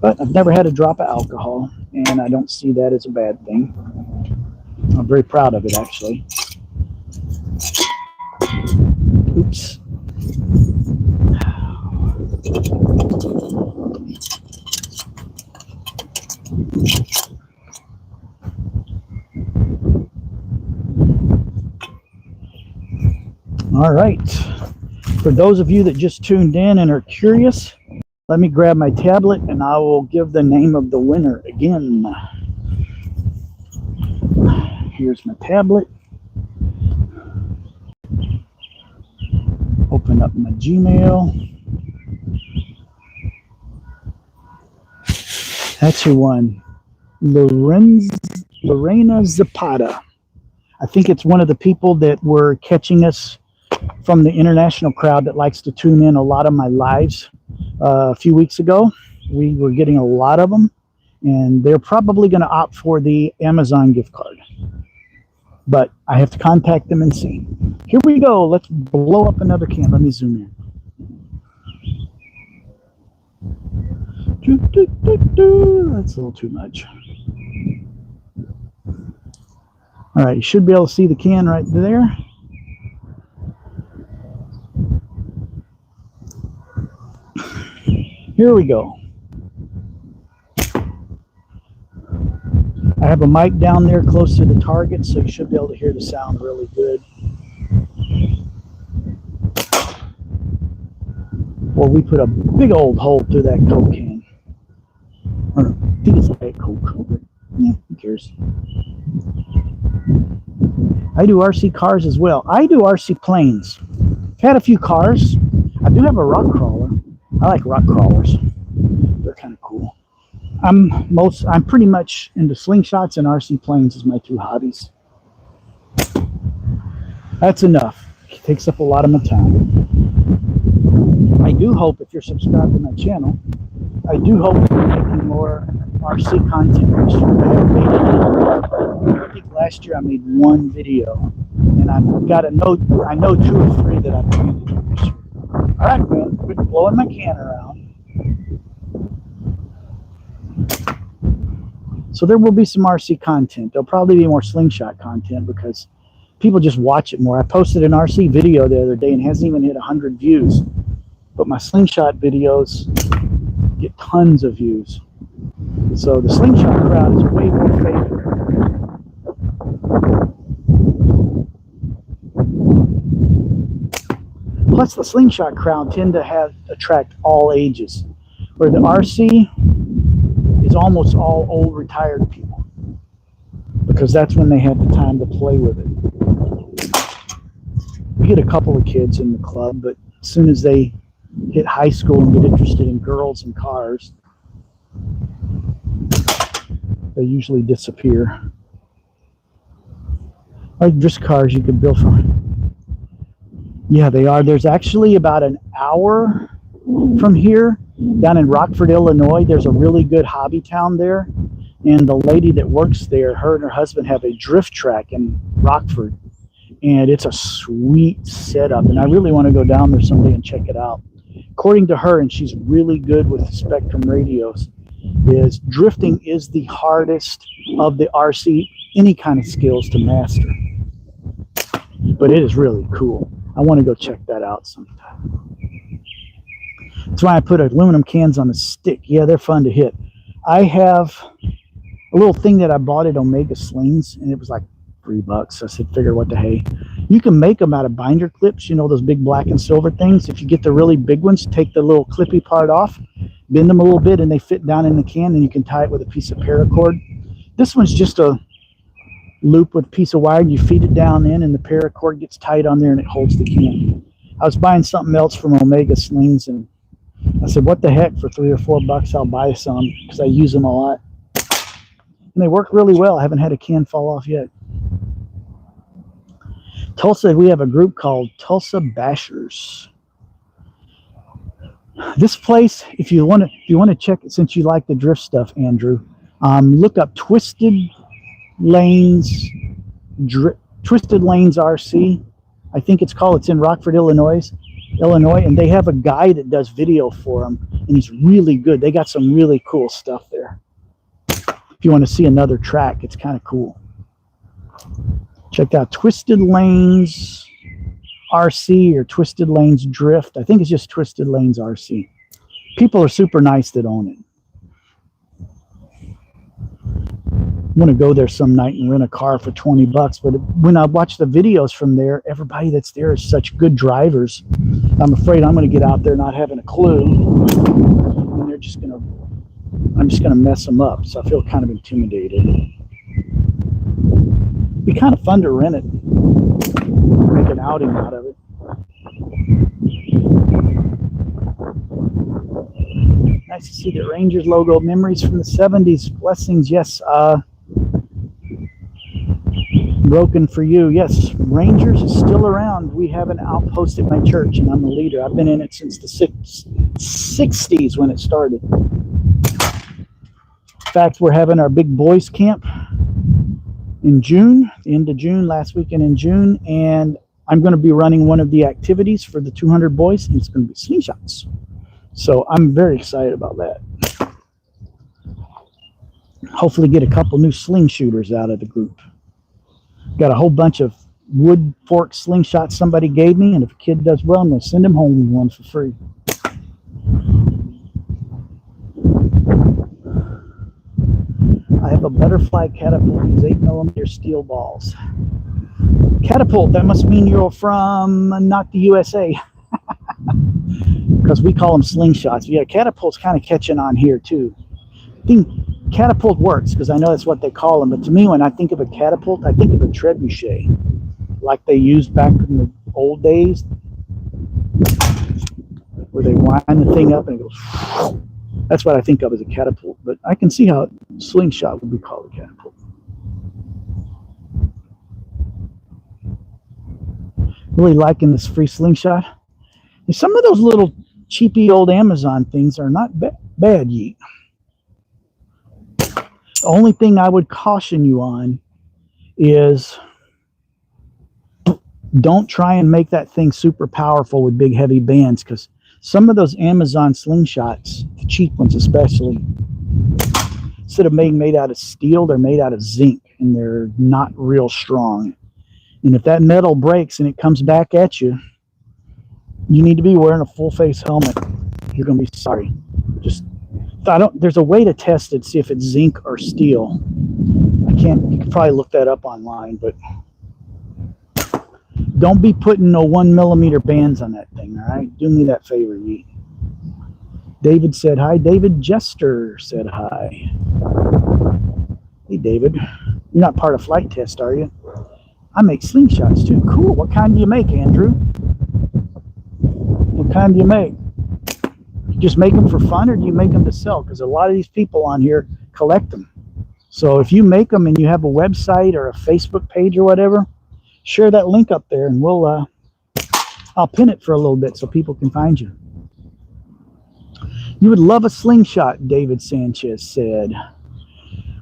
But I've never had a drop of alcohol, and I don't see that as a bad thing. I'm very proud of it, actually. Oops. All right. For those of you that just tuned in and are curious, let me grab my tablet and I will give the name of the winner again. Here's my tablet. Open up my Gmail. That's who won. Lorena Zapata. I think it's one of the people that were catching us from the international crowd that likes to tune in a lot of my lives. A few weeks ago, we were getting a lot of them, and they're probably going to opt for the Amazon gift card. But I have to contact them and see. Here we go. Let's blow up another can. Let me zoom in. That's a little too much. All right, you should be able to see the can right there. Here we go. I have a mic down there close to the target, so you should be able to hear the sound really good. Well, we put a big old hole through that Coke can. Or I think it's like Coke, but yeah, who cares? I do RC cars as well. I do RC planes. I've had a few cars. I do have a rock crawler. I like rock crawlers. They're kind of cool. I'm pretty much into slingshots and RC planes as my two hobbies. That's enough. It takes up a lot of my time. I do hope, if you're subscribed to my channel, I do hope that we're making more RC content this year. I haven't made any. I think last year I made one video, and I've got I know 2 or 3 that I've planned to do this year. All right, man, quit blowing my can around. So there will be some RC content. There'll probably be more slingshot content because people just watch it more. I posted an RC video the other day and hasn't even hit 100 views. But my slingshot videos get tons of views. So the slingshot crowd is way more favored. Plus the slingshot crowd tend to attract all ages, where the RC is almost all old retired people, because that's when they have the time to play with it. We get a couple of kids in the club, but as soon as they hit high school and get interested in girls and cars, they usually disappear. Like drift cars you can build from. Yeah, they are. There's actually about an hour from here, down in Rockford, Illinois. There's a really good hobby town there, and the lady that works there, her and her husband have a drift track in Rockford, and it's a sweet setup, and I really want to go down there someday and check it out. According to her, and she's really good with Spectrum radios, is drifting is the hardest of the RC, any kind of skills to master. But it is really cool. I want to go check that out sometime. That's why I put aluminum cans on a stick. Yeah, they're fun to hit. I have a little thing that I bought at Omega Slings, and it was like $3. I said, figure what the hey. You can make them out of binder clips, you know, those big black and silver things. If you get the really big ones, take the little clippy part off, bend them a little bit, and they fit down in the can, and you can tie it with a piece of paracord. This one's just a loop with a piece of wire, and you feed it down in, and the paracord gets tight on there, and it holds the can. I was buying something else from Omega Slings, and I said, what the heck, for $3 or $4, I'll buy some, because I use them a lot. And they work really well. I haven't had a can fall off yet. Tulsa, we have a group called Tulsa Bashers. This place, if you want to check it, since you like the drift stuff, Andrew, look up Twisted Lanes RC. I think it's called. It's in Rockford, Illinois, and they have a guy that does video for them, and he's really good. They got some really cool stuff there. If you want to see another track, it's kind of cool. Check out Twisted Lanes RC or Twisted Lanes Drift. I think it's just Twisted Lanes RC. People are super nice that own it. want to go there some night and rent a car for $20. But when I watch the videos from there, everybody that's there is such good drivers. I'm afraid I'm going to get out there not having a clue, and I'm just gonna mess them up. So I feel kind of intimidated. It'd be kind of fun to rent it, make an outing out of it. Nice to see the Rangers logo. Memories from the 70s. Blessings. Yes. Broken for you. Yes. Rangers is still around. We have an outpost at my church, and I'm the leader. I've been in it since the 60s when it started. In fact, we're having our big boys camp in June, the end of June, last weekend in June, and I'm going to be running one of the activities for the 200 boys, and it's going to be slingshots. So I'm very excited about that. Hopefully get a couple new sling shooters out of the group. Got a whole bunch of wood fork slingshots somebody gave me, and if a kid does well, I'm going to send him home with one for free. I have a butterfly catapult with 8mm steel balls. Catapult, that must mean you're from not the USA. Because we call them slingshots. Yeah, catapult's kind of catching on here too. I think catapult works because I know that's what they call them. But to me, when I think of a catapult, I think of a trebuchet, like they used back in the old days, where they wind the thing up and it goes. That's what I think of as a catapult. But I can see how a slingshot would be called a catapult. Really liking this free slingshot. And some of those little cheapy old Amazon things are not bad yet. The only thing I would caution you on is don't try and make that thing super powerful with big heavy bands, because some of those Amazon slingshots, the cheap ones especially, instead of being made out of steel, they're made out of zinc, and they're not real strong. And if that metal breaks and it comes back at you, you need to be wearing a full face helmet. You're going to be sorry. There's a way to test it, see if it's zinc or steel. You can probably look that up online, but don't be putting no 1mm bands on that thing, all right? Do me that favor, Yee. David said hi. David Jester said hi. Hey, David. You're not part of Flight Test, are you? I make slingshots, too. Cool. What kind do you make, Andrew? What kind do you make? You just make them for fun, or do you make them to sell? Because a lot of these people on here collect them. So if you make them and you have a website or a Facebook page or whatever, share that link up there, and I'll pin it for a little bit so people can find you. You would love a slingshot, David Sanchez said.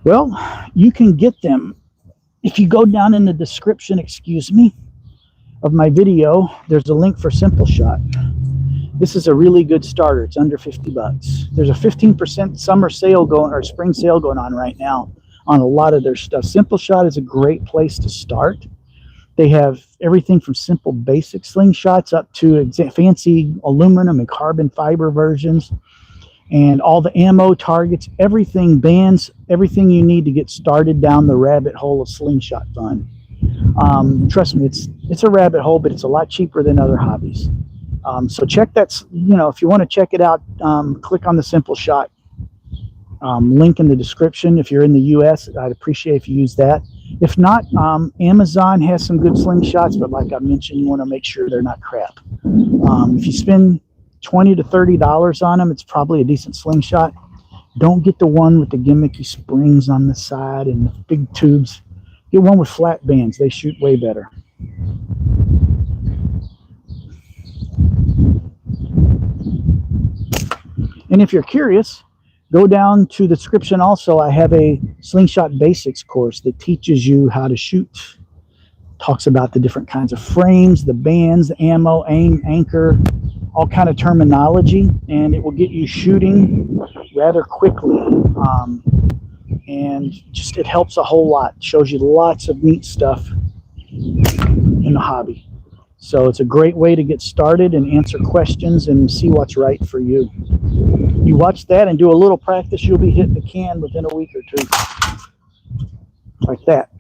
Well, you can get them if you go down in the description, of my video. There's a link for Simpleshot. This is a really good starter. It's under $50. There's a 15% summer sale or spring sale going on right now on a lot of their stuff. Simpleshot is a great place to start. They have everything from simple basic slingshots up to fancy aluminum and carbon fiber versions, and all the ammo, targets, everything, bands, everything you need to get started down the rabbit hole of slingshot fun. Trust me, it's a rabbit hole, but it's a lot cheaper than other hobbies. So check that, if you want to check it out, click on the Simpleshot link in the description. If you're in the US, I'd appreciate if you use that. If not, Amazon has some good slingshots, but like I mentioned, you want to make sure they're not crap. If you spend $20 to $30 on them, it's probably a decent slingshot. Don't get the one with the gimmicky springs on the side and the big tubes. Get one with flat bands. They shoot way better. And if you're curious, go down to the description also. I have a Slingshot Basics course that teaches you how to shoot. Talks about the different kinds of frames, the bands, the ammo, aim, anchor, all kind of terminology, and it will get you shooting rather quickly. And just it helps a whole lot. Shows you lots of neat stuff in the hobby. So it's a great way to get started and answer questions and see what's right for you. You watch that and do a little practice, you'll be hitting the can within a week or two. like that.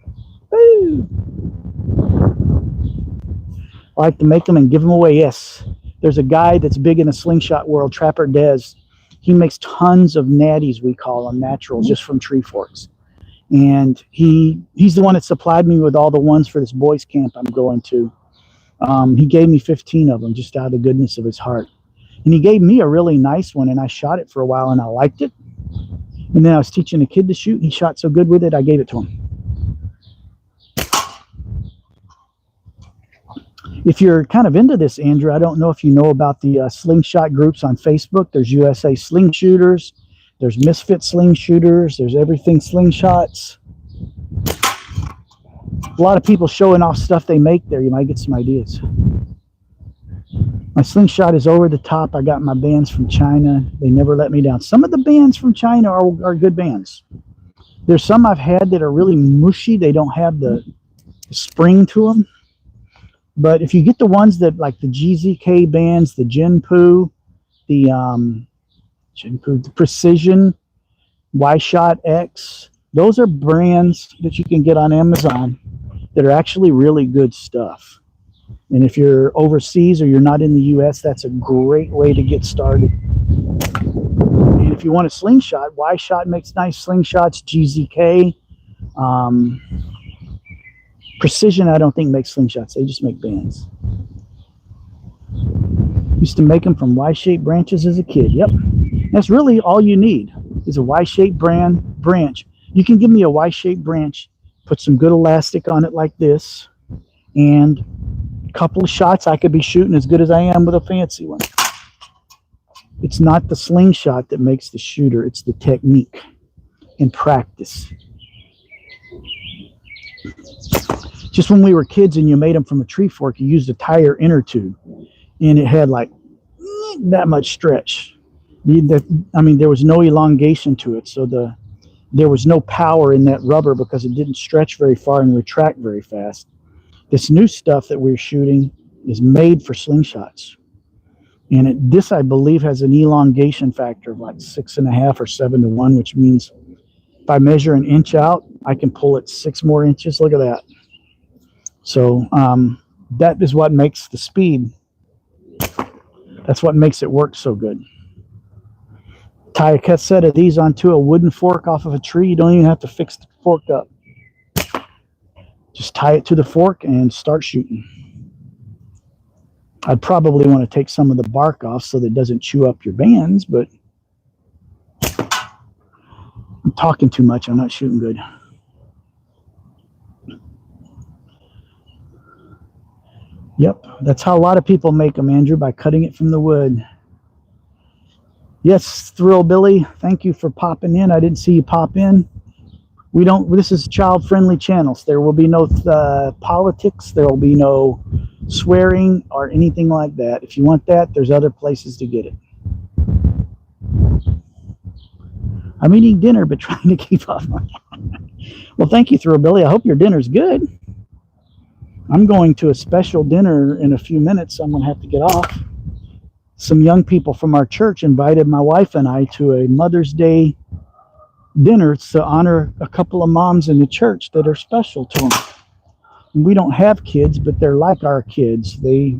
Woo! I like to make them and give them away. Yes, there's a guy that's big in the slingshot world, Trapper Dez. He makes tons of natties, we call them, naturals, just from tree forks. And he's the one that supplied me with all the ones for this boys camp I'm going to. He gave me 15 of them just out of the goodness of his heart. And he gave me a really nice one, and I shot it for a while, and I liked it. And then I was teaching a kid to shoot. He shot so good with it, I gave it to him. If you're kind of into this, Andrew, I don't know if you know about the slingshot groups on Facebook. There's USA Sling Shooters. There's Misfit Sling Shooters. There's Everything Slingshots. A lot of people showing off stuff they make there. You might get some ideas. My slingshot is over the top. I got my bands from China. They never let me down. Some of the bands from China are good bands. There's some I've had that are really mushy. They don't have the spring to them. But if you get the ones that like the GZK bands, the Jinpu, the Precision, Y-Shot X, those are brands that you can get on Amazon that are actually really good stuff. And if you're overseas or you're not in the US, that's a great way to get started. And if you want a slingshot, Y-Shot makes nice slingshots, GZK. Precision, I don't think makes slingshots. They just make bands. Used to make them from Y-shaped branches as a kid. Yep. That's really all you need is a Y-shaped branch. You can give me a Y-shaped branch, put some good elastic on it like this, and a couple of shots, I could be shooting as good as I am with a fancy one. It's not the slingshot that makes the shooter. It's the technique and practice. Just when we were kids and you made them from a tree fork, you used a tire inner tube, and it had like that much stretch. I mean, there was no elongation to it, so there was no power in that rubber because it didn't stretch very far and retract very fast. This new stuff that we're shooting is made for slingshots, and this, I believe, has an elongation factor of like 6.5 or 7 to 1, which means if I measure an inch out, I can pull it 6 more inches. Look at that. So that is what makes the speed. That's what makes it work so good. Tie a cassette of these onto a wooden fork off of a tree. You don't even have to fix the fork up. Just tie it to the fork and start shooting. I'd probably want to take some of the bark off so that it doesn't chew up your bands, but I'm talking too much. I'm not shooting good. Yep, that's how a lot of people make them, Andrew, by cutting it from the wood. Yes, Thrill Billy, thank you for popping in. I didn't see you pop in. This is child-friendly channels. There will be no politics. There will be no swearing or anything like that. If you want that, there's other places to get it. I'm eating dinner, but trying to keep up. Well, thank you, Thrill Billy. I hope your dinner's good. I'm going to a special dinner in a few minutes. I'm going to have to get off. Some young people from our church invited my wife and I to a Mother's Day dinner to honor a couple of moms in the church that are special to them. And we don't have kids, but they're like our kids. We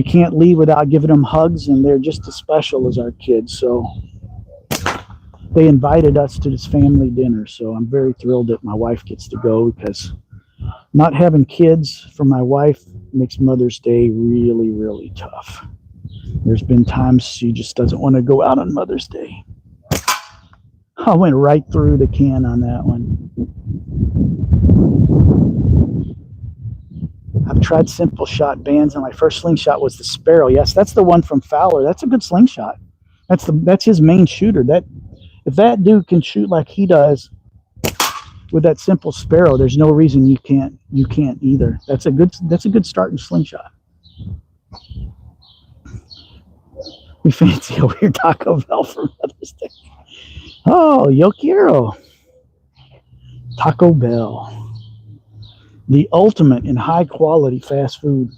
can't leave without giving them hugs, and they're just as special as our kids. So they invited us to this family dinner. So I'm very thrilled that my wife gets to go, because not having kids for my wife makes Mother's Day really, really tough. There's been times she just doesn't want to go out on Mother's Day. I went right through the can on that one. I've tried Simpleshot bands, and my first slingshot was the Sparrow. Yes, that's the one from Fowler. That's a good slingshot. That's his main shooter. If that dude can shoot like he does with that simple Sparrow, there's no reason you can't either. That's a good start in slingshot. We fancy a weird Taco Bell for Mother's Day. Oh, yo quiero. Taco Bell, the ultimate in high quality fast food.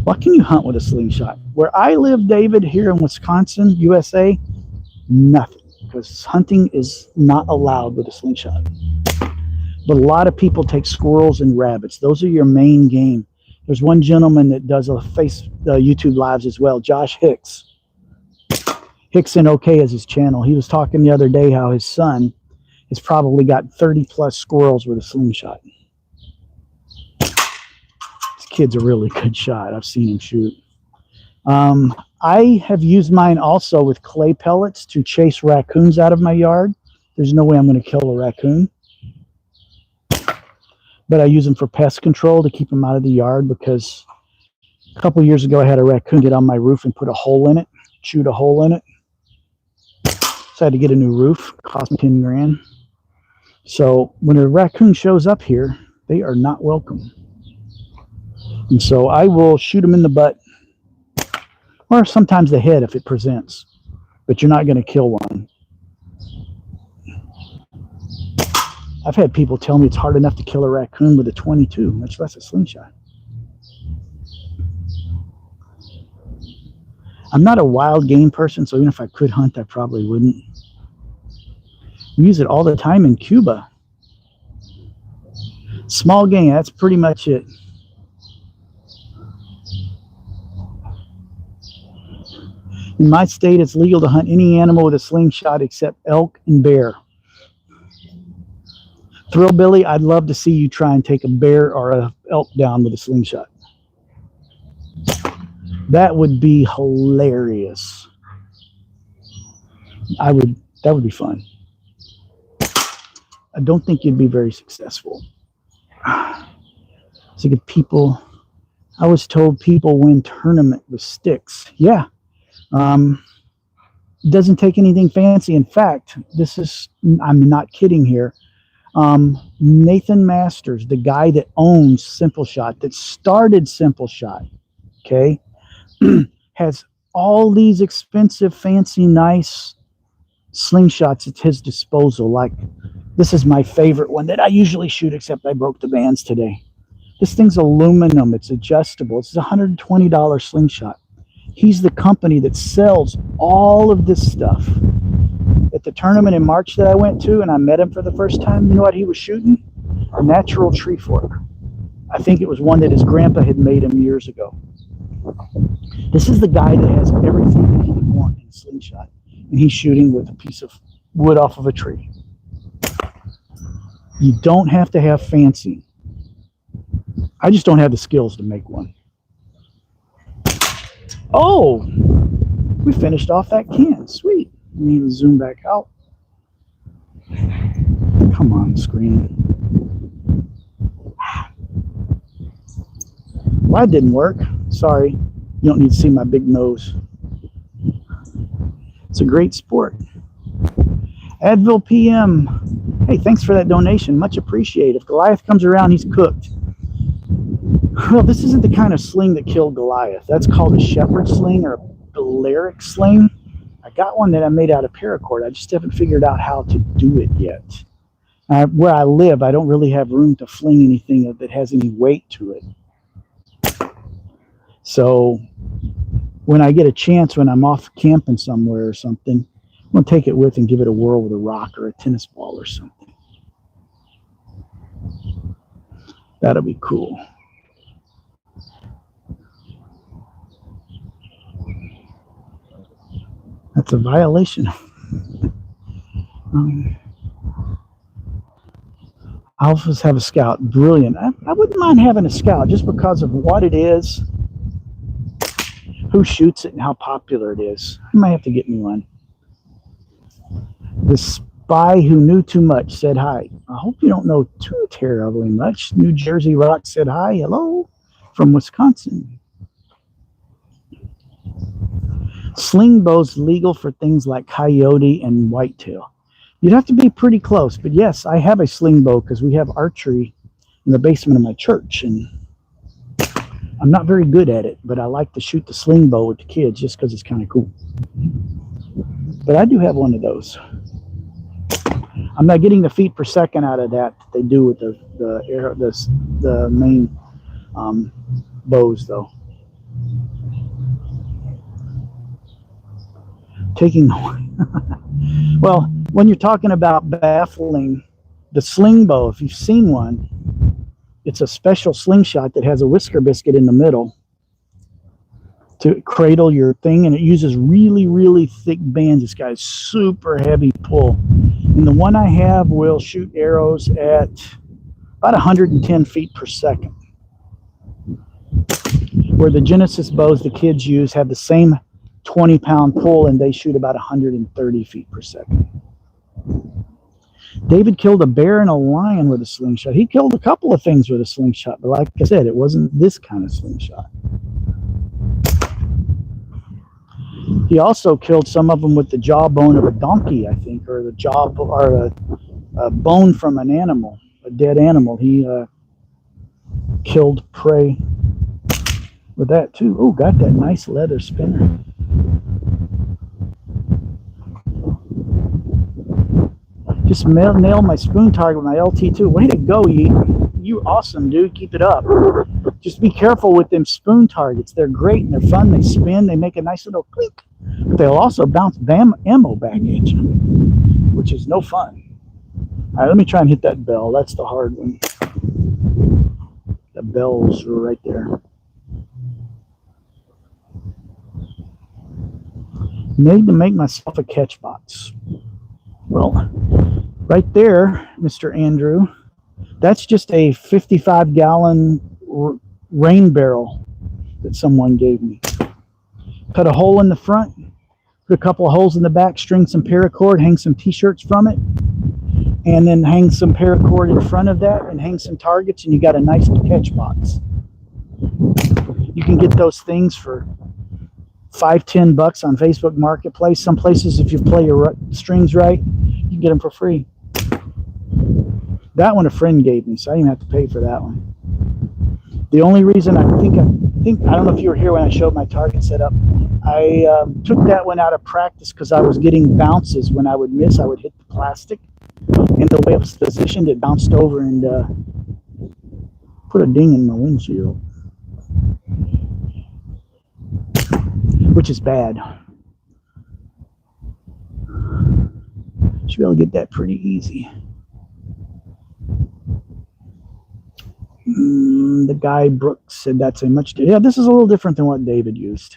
What can you hunt with a slingshot? Where I live, David, here in Wisconsin, USA, nothing, because hunting is not allowed with a slingshot. But a lot of people take squirrels and rabbits. Those are your main game. There's one gentleman that does YouTube lives as well, Josh Hicks. Hicks and OK is his channel. He was talking the other day how his son has probably got 30 plus squirrels with a slingshot. This kid's a really good shot. I've seen him shoot. I have used mine also with clay pellets to chase raccoons out of my yard. There's no way I'm going to kill a raccoon. But I use them for pest control to keep them out of the yard, because a couple years ago I had a raccoon get on my roof and put a hole in it, chewed a hole in it. So I had to get a new roof. It cost me 10 grand. So when a raccoon shows up here, they are not welcome. And so I will shoot them in the butt, or sometimes the head if it presents. But you're not going to kill one. I've had people tell me it's hard enough to kill a raccoon with a 22, much less a slingshot. I'm not a wild game person, so even if I could hunt, I probably wouldn't. We use it all the time in Cuba. Small game, that's pretty much it. In my state, it's legal to hunt any animal with a slingshot except elk and bear. Thrillbilly, I'd love to see you try and take a bear or a elk down with a slingshot. That would be hilarious. That would be fun. I don't think you'd be very successful. So good people. I was told people win tournament with sticks. Yeah. It doesn't take anything fancy. In fact, I'm not kidding here. Nathan Masters, the guy that owns Simpleshot, that started Simpleshot, okay, has all these expensive, fancy, nice slingshots at his disposal. Like, this is my favorite one that I usually shoot, except I broke the bands today. This thing's aluminum. It's adjustable. It's a $120 slingshot. He's the company that sells all of this stuff. At the tournament in March that I went to, and I met him for the first time, you know what he was shooting? A natural tree fork. I think it was one that his grandpa had made him years ago. This is the guy that has everything that he would want in a slingshot, and he's shooting with a piece of wood off of a tree. You don't have to have fancy. I just don't have the skills to make one. Oh, we finished off that can. Sweet. I need to zoom back out. Come on, screen. Well, that didn't work. Sorry. You don't need to see my big nose. It's a great sport. Advil PM. Hey, thanks for that donation. Much appreciated. If Goliath comes around, he's cooked. Well, this isn't the kind of sling that killed Goliath. That's called a shepherd sling or a Balearic sling. I got one that I made out of paracord. I just haven't figured out how to do it yet. Where I live, I don't really have room to fling anything that has any weight to it. So when I get a chance, when I'm off camping somewhere or something, I'm going to take it with and give it a whirl with a rock or a tennis ball or something. That'll be cool. That's a violation. I'll just have a Scout. Brilliant. I wouldn't mind having a Scout just because of what it is, who shoots it, and how popular it is. I might have to get me one. The spy who knew too much said hi. I hope you don't know too terribly much. New Jersey Rock said hi. Hello from Wisconsin. Sling bows legal for things like coyote and whitetail. You'd have to be pretty close, but yes, I have a sling bow because we have archery in the basement of my church, and I'm not very good at it, but I like to shoot the sling bow with the kids just because it's kind of cool. But I do have one of those. I'm not getting the feet per second out of that they do with the main bows, though. taking well, when you're talking about baffling, the sling bow, if you've seen one, it's a special slingshot that has a whisker biscuit in the middle to cradle your thing, and it uses really, really thick bands. This guy's super heavy pull. And the one I have will shoot arrows at about 110 feet per second. Where the Genesis bows the kids use have the same 20-pound pull, and they shoot about 130 feet per second. David killed a bear and a lion with a slingshot. He killed a couple of things with a slingshot, but like I said, it wasn't this kind of slingshot. He also killed some of them with the jawbone of a donkey, I think, or the jaw, or a bone from an animal, a dead animal. He killed prey with that too. Oh, got that nice leather spinner. Just nailed my spoon target with my LT2. Way to go, you awesome, dude. Keep it up. Just be careful with them spoon targets. They're great and they're fun. They spin. They make a nice little clink. But they'll also bounce ammo back at you, which is no fun. All right, let me try and hit that bell. That's the hard one. The bell's right there. Need to make myself a catch box. Well, right there, Mr. Andrew, that's just a 55-gallon rain barrel that someone gave me. Cut a hole in the front, put a couple of holes in the back, string some paracord, hang some t-shirts from it, and then hang some paracord in front of that and hang some targets, and you got a nice catch box. You can get those things for $5-10 on Facebook Marketplace. Some places, if you play your strings right, you can get them for free. That one a friend gave me, so I didn't have to pay for that one. The only reason I don't know if you were here when I showed my target setup. I took that one out of practice because I was getting bounces. When I would miss, I would hit the plastic, and the way it was positioned, it bounced over and put a ding in my windshield, which is bad. Should be able to get that pretty easy. The guy Brooks said that's a much. Yeah, this is a little different than what David used.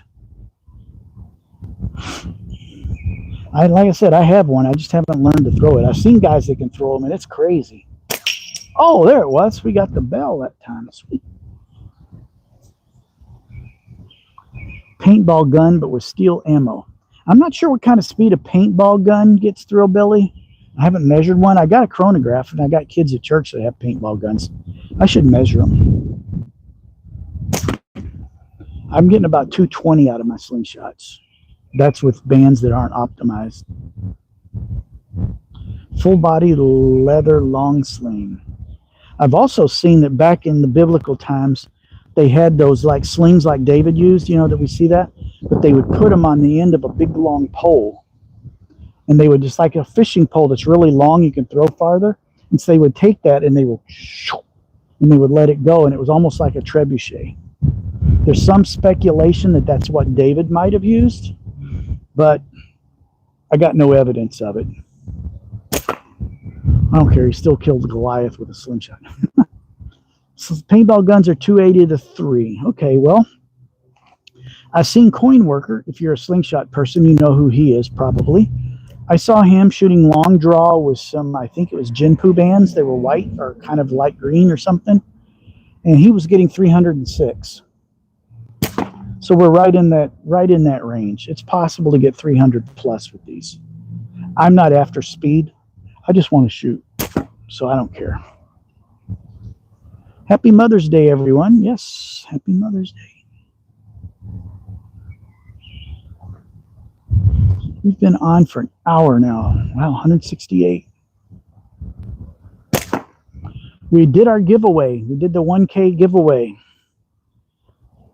Like I said, I have one. I just haven't learned to throw it. I've seen guys that can throw them, and it's crazy. Oh, there it was. We got the bell that time. Sweet. Paintball gun, but with steel ammo. I'm not sure what kind of speed a paintball gun gets through, Billy. I haven't measured one. I got a chronograph, and I got kids at church that have paintball guns. I should measure them. I'm getting about 220 out of my slingshots. That's with bands that aren't optimized. Full body leather long sling. I've also seen that back in the biblical times, they had those like slings like David used, you know, that we see that, but they would put them on the end of a big long pole. And they would just like a fishing pole that's really long, you can throw farther. And so they would take that and they would let it go, and it was almost like a trebuchet. There's some speculation that that's what David might have used, but I got no evidence of it. I don't care. He still killed Goliath with a slingshot. So paintball guns are $280 to $3. Okay, well, I've seen Coin Worker. If you're a slingshot person, you know who he is probably. I saw him shooting long draw with some, I think it was Jinpu bands. They were white or kind of light green or something. And he was getting 306. So we're right in that range. It's possible to get 300 plus with these. I'm not after speed. I just want to shoot. So I don't care. Happy Mother's Day, everyone. Yes, happy Mother's Day. We've been on for an hour now. Wow, 168. We did our giveaway. We did the 1K giveaway.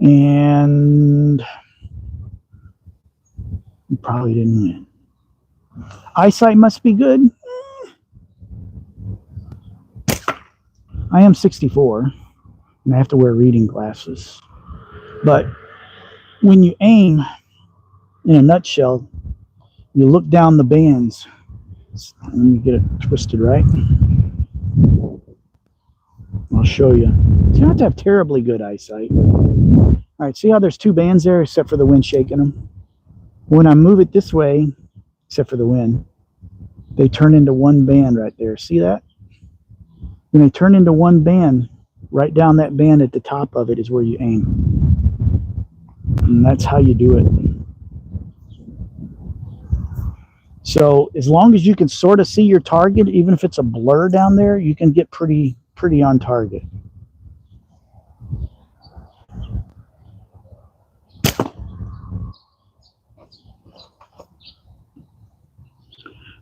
And we probably didn't win. Eyesight must be good. I am 64, and I have to wear reading glasses. But when you aim, in a nutshell, you look down the bands. Let me get it twisted right. I'll show you. You don't have to have terribly good eyesight. All right, see how there's two bands there except for the wind shaking them? When I move it this way, except for the wind, they turn into one band right there. See that? When they turn into one band, right down that band at the top of it is where you aim. And that's how you do it. So as long as you can sort of see your target, even if it's a blur down there, you can get pretty on target.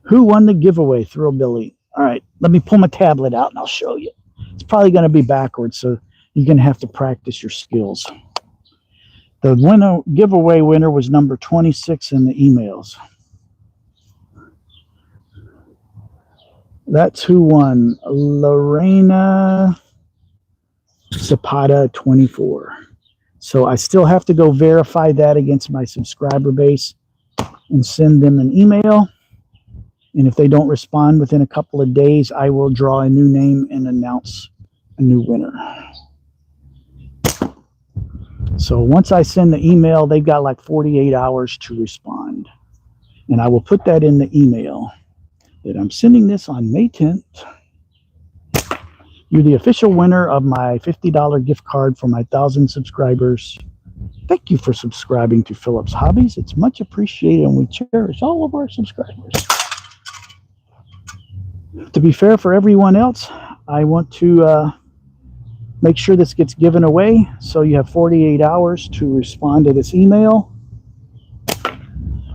Who won the giveaway? Thrillbilly. All right, let me pull my tablet out and I'll show you. It's probably going to be backwards, so you're going to have to practice your skills. The giveaway winner was number 26 in the emails. That's who won. Lorena Zapata 24. So I still have to go verify that against my subscriber base and send them an email. And if they don't respond within a couple of days, I will draw a new name and announce a new winner. So once I send the email, they've got like 48 hours to respond. And I will put that in the email that I'm sending this on May 10th. You're the official winner of my $50 gift card for my 1,000 subscribers. Thank you for subscribing to Philip's Hobbies. It's much appreciated and we cherish all of our subscribers. To be fair for everyone else, I want to make sure this gets given away. So you have 48 hours to respond to this email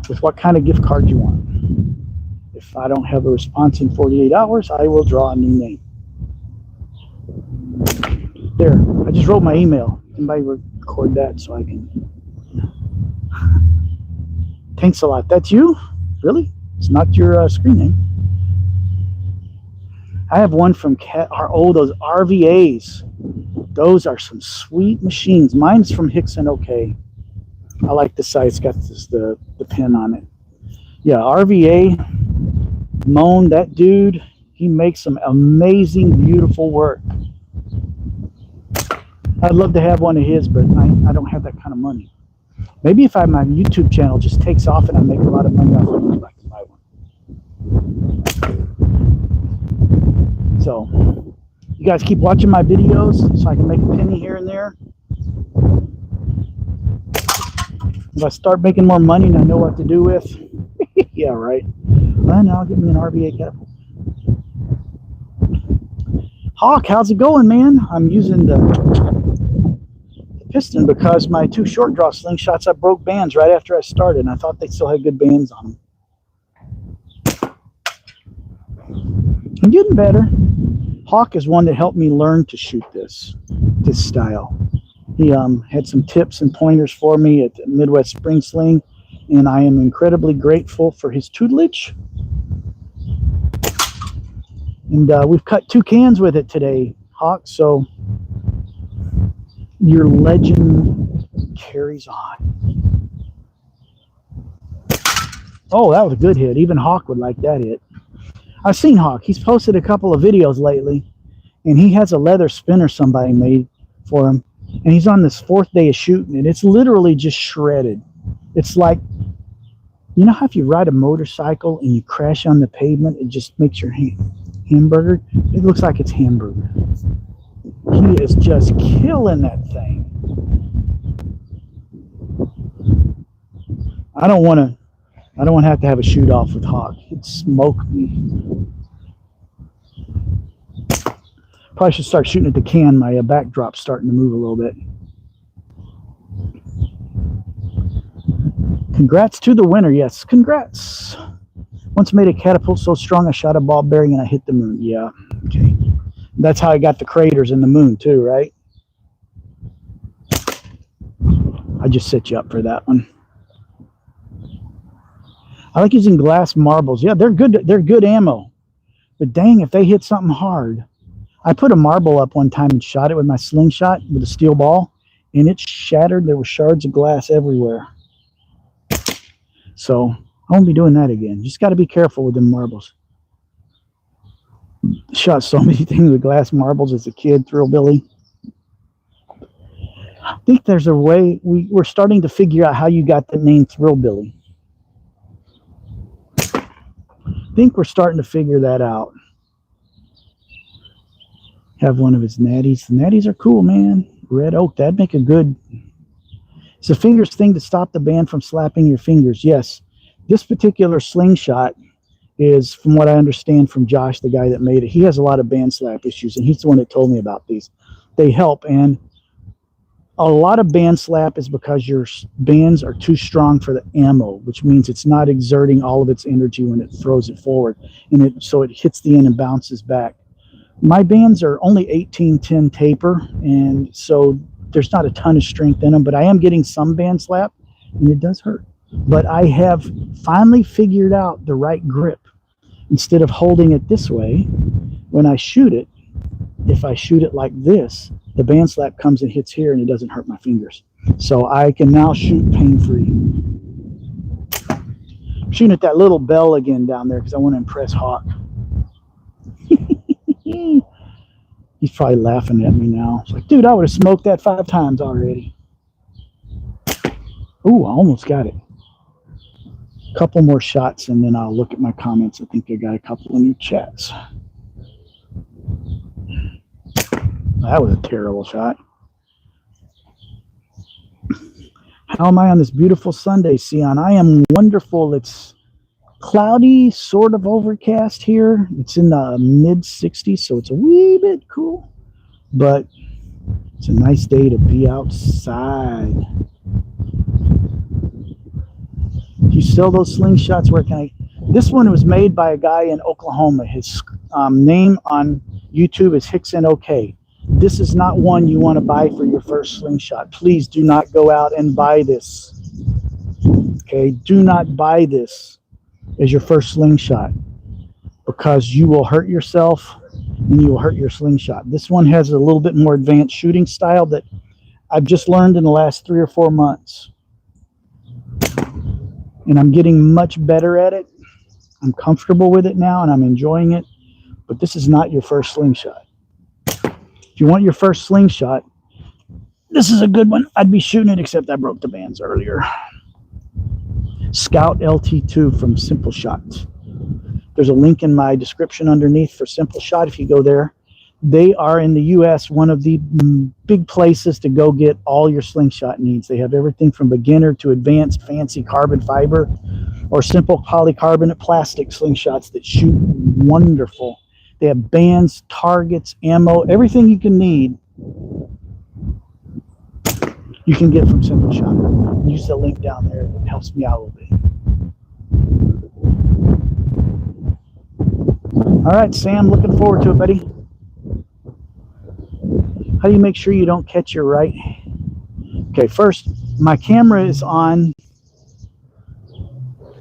with what kind of gift card you want. If I don't have a response in 48 hours, I will draw a new name. There, I just wrote my email. Somebody record that so I can. Thanks a lot. That's you? Really? It's not your screen name. I have one from those RVAs. Those are some sweet machines. Mine's from Hickson OK. I like the size. It's got the pin on it. Yeah, RVA, Moan, that dude, he makes some amazing, beautiful work. I'd love to have one of his, but I don't have that kind of money. Maybe if my YouTube channel just takes off and I make a lot of money off of it, I can buy one. So, you guys keep watching my videos so I can make a penny here and there. If I start making more money and I know what to do with, yeah, right. Well, now I'll get me an RVA catapult. Hawk, how's it going, man? I'm using the piston because my two short draw slingshots, I broke bands right after I started, and I thought they still had good bands on them. I'm getting better. Hawk is one that helped me learn to shoot this style. He had some tips and pointers for me at the Midwest Spring Sling, and I am incredibly grateful for his tutelage. And we've cut 2 cans with it today, Hawk, so your legend carries on. Oh, that was a good hit. Even Hawk would like that hit. I've seen Hawk. He's posted a couple of videos lately, and he has a leather spinner somebody made for him, and he's on this 4th day of shooting, and it's literally just shredded. It's like, you know how if you ride a motorcycle and you crash on the pavement, it just makes your hamburger? It looks like it's hamburger. He is just killing that thing. I don't want to have a shoot off with Hawk. He'd smoke me. Probably should start shooting at the can. My backdrop's starting to move a little bit. Congrats to the winner. Yes, congrats. Once made a catapult so strong I shot a ball bearing and I hit the moon. Yeah, okay. That's how I got the craters in the moon too, right? I just set you up for that one. I like using glass marbles. Yeah, they're good. They're good ammo. But dang, if they hit something hard. I put a marble up one time and shot it with my slingshot with a steel ball, and it shattered. There were shards of glass everywhere. So I won't be doing that again. Just got to be careful with them marbles. Shot so many things with glass marbles as a kid, Thrillbilly. I think there's a way, we're starting to figure out how you got the name Thrillbilly. I think we're starting to figure that out. Have one of his natties. The natties are cool, man. Red oak, that'd make a good... It's a fingers thing to stop the band from slapping your fingers. Yes, this particular slingshot is, from what I understand from Josh, the guy that made it, he has a lot of band slap issues, and he's the one that told me about these. They help, and a lot of band slap is because your bands are too strong for the ammo, which means it's not exerting all of its energy when it throws it forward, and so it hits the end and bounces back. My bands are only 18-10 taper, and so there's not a ton of strength in them, but I am getting some band slap, and it does hurt. But I have finally figured out the right grip. Instead of holding it this way, when I shoot it, if I shoot it like this, the band slap comes and hits here, and it doesn't hurt my fingers. So I can now shoot pain-free. I'm shooting at that little bell again down there because I want to impress Hawk. He's probably laughing at me now. It's like, dude, I would have smoked that 5 times already. Ooh, I almost got it. A couple more shots, and then I'll look at my comments. I think I got a couple of new chats. That was a terrible shot. How am I on this beautiful Sunday, Sion? I am wonderful. It's cloudy, sort of overcast here. It's in the mid 60s, so it's a wee bit cool, but it's a nice day to be outside. Do you sell those slingshots? Where can I? This one was made by a guy in Oklahoma. His name on YouTube is Hickson OK. This is not one you want to buy for your first slingshot. Please do not go out and buy this. Okay, do not buy this as your first slingshot, because you will hurt yourself and you will hurt your slingshot. This one has a little bit more advanced shooting style that I've just learned in the last 3 or 4 months, and I'm getting much better at it. I'm comfortable with it now and I'm enjoying it, but this is not your first slingshot. If you want your first slingshot, this is a good one. I'd be shooting it, except I broke the bands earlier. Scout LT2 from Simpleshot. There's a link in my description underneath for Simpleshot if you go there. They are in the US one of the big places to go get all your slingshot needs. They have everything from beginner to advanced fancy carbon fiber or simple polycarbonate plastic slingshots that shoot wonderful. They have bands, targets, ammo, everything you can need. You can get from Simpleshot. Use the link down there. It helps me out a little bit. All right, Sam, looking forward to it, buddy. How do you make sure you don't catch your right? Okay, first, my camera is on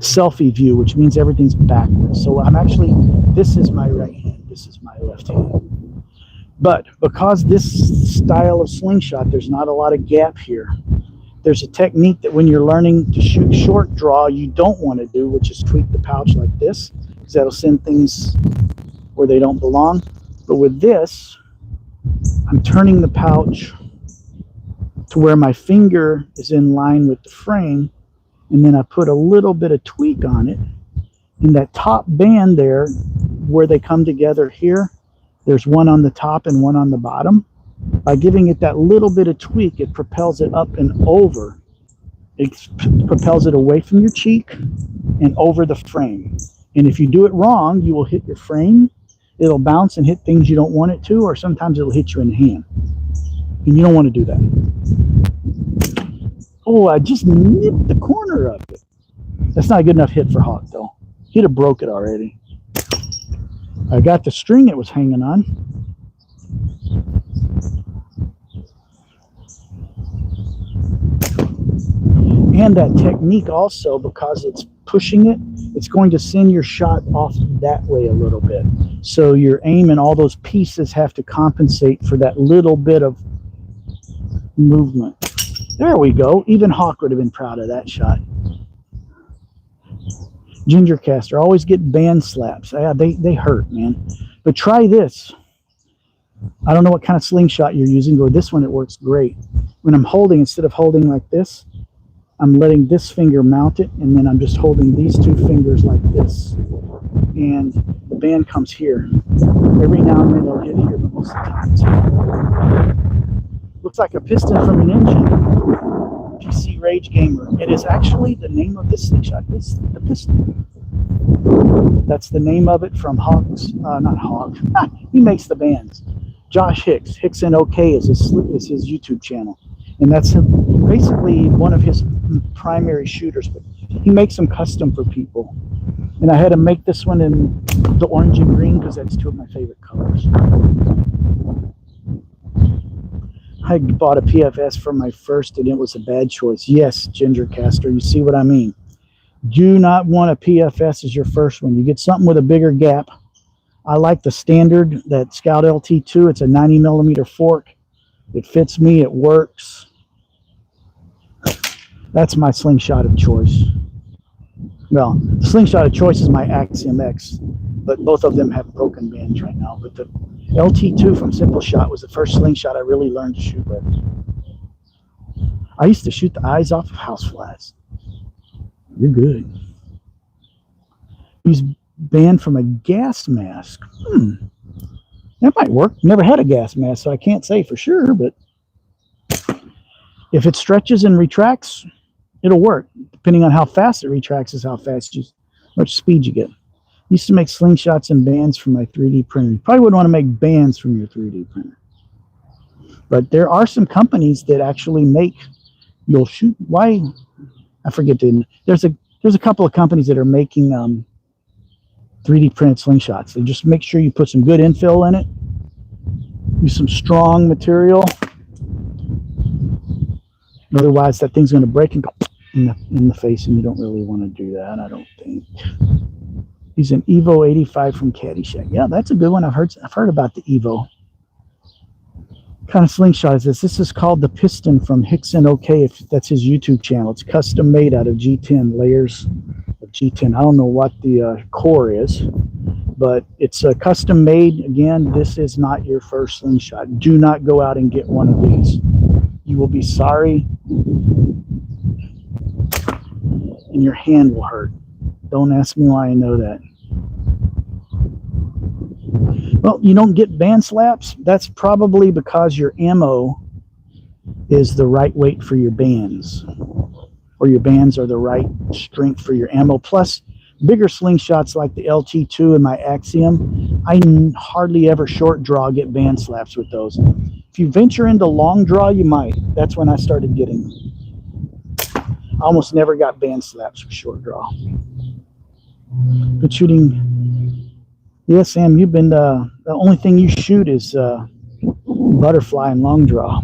selfie view, which means everything's backwards. So I'm actually, this is my right hand, this is my left hand. But because this style of slingshot, there's not a lot of gap here. There's a technique that when you're learning to shoot short draw, you don't want to do, which is tweak the pouch like this, because that'll send things where they don't belong. But with this, I'm turning the pouch to where my finger is in line with the frame, and then I put a little bit of tweak on it. And that top band there, where they come together here, there's one on the top and one on the bottom. By giving it that little bit of tweak, it propels it up and over. It propels it away from your cheek and over the frame. And if you do it wrong, you will hit your frame. It'll bounce and hit things you don't want it to, or sometimes it'll hit you in the hand. And you don't want to do that. Oh, I just nipped the corner of it. That's not a good enough hit for Hawk, though. He'd have broke it already. I got the string it was hanging on. And that technique also, because it's pushing it, it's going to send your shot off that way a little bit. So your aim and all those pieces have to compensate for that little bit of movement. There we go. Even Hawk would have been proud of that shot. Ginger caster, always get band slaps. Yeah, they hurt, man. But try this. I don't know what kind of slingshot you're using, but this one, it works great. When I'm holding, instead of holding like this, I'm letting this finger mount it, and then I'm just holding these two fingers like this. And the band comes here. Every now and then it'll hit here, but most of the time it's here. Looks like a piston from an engine. PC Rage Gamer. It is actually the name of this slingshot. It's the piston. That's the name of it from Hawks. Not Hawk. He makes the bands. Josh Hicks. Hicks and OK is his YouTube channel. And that's basically one of his primary shooters. But he makes them custom for people. And I had to make this one in the orange and green because that's two of my favorite colors. I bought a PFS for my first and it was a bad choice. Yes, Ginger Caster, you see what I mean. Do not want a PFS as your first one. You get something with a bigger gap. I like the standard, that Scout LT2. It's a 90 millimeter fork. It fits me, it works. That's my slingshot of choice. Well, the slingshot of choice is my Axiom X, but both of them have broken bands right now. But the LT2 from Simpleshot was the first slingshot I really learned to shoot with. I used to shoot the eyes off of houseflies. You're good. Use band from a gas mask. That might work. Never had a gas mask, so I can't say for sure, but if it stretches and retracts, it'll work. Depending on how fast it retracts is how much speed you get. Used to make slingshots and bands from my 3D printer. You probably wouldn't want to make bands from your 3D printer. But there are some companies that actually make, you'll shoot, why, I forget, there's a couple of companies that are making 3D printed slingshots. So just make sure you put some good infill in it. Use some strong material. Otherwise, that thing's going to break and go in the face, and you don't really want to do that, I don't think. He's an Evo 85 from Caddyshack. Yeah, that's a good one. I've heard about the Evo. What kind of slingshot is this? This is called the Piston from Hicks and OK. If that's his YouTube channel. It's custom made out of G10 layers of G10. I don't know what the core is, but it's custom made. Again, this is not your first slingshot. Do not go out and get one of these. You will be sorry, and your hand will hurt. Don't ask me why I know that. Well, you don't get band slaps. That's probably because your ammo is the right weight for your bands, or your bands are the right strength for your ammo. Plus, bigger slingshots like the LT2 and my Axiom, I hardly ever short draw get band slaps with those. If you venture into long draw, you might. That's when I started getting them. I almost never got band slaps for short draw. But shooting, yeah, Sam, you've been the only thing you shoot is butterfly and long draw.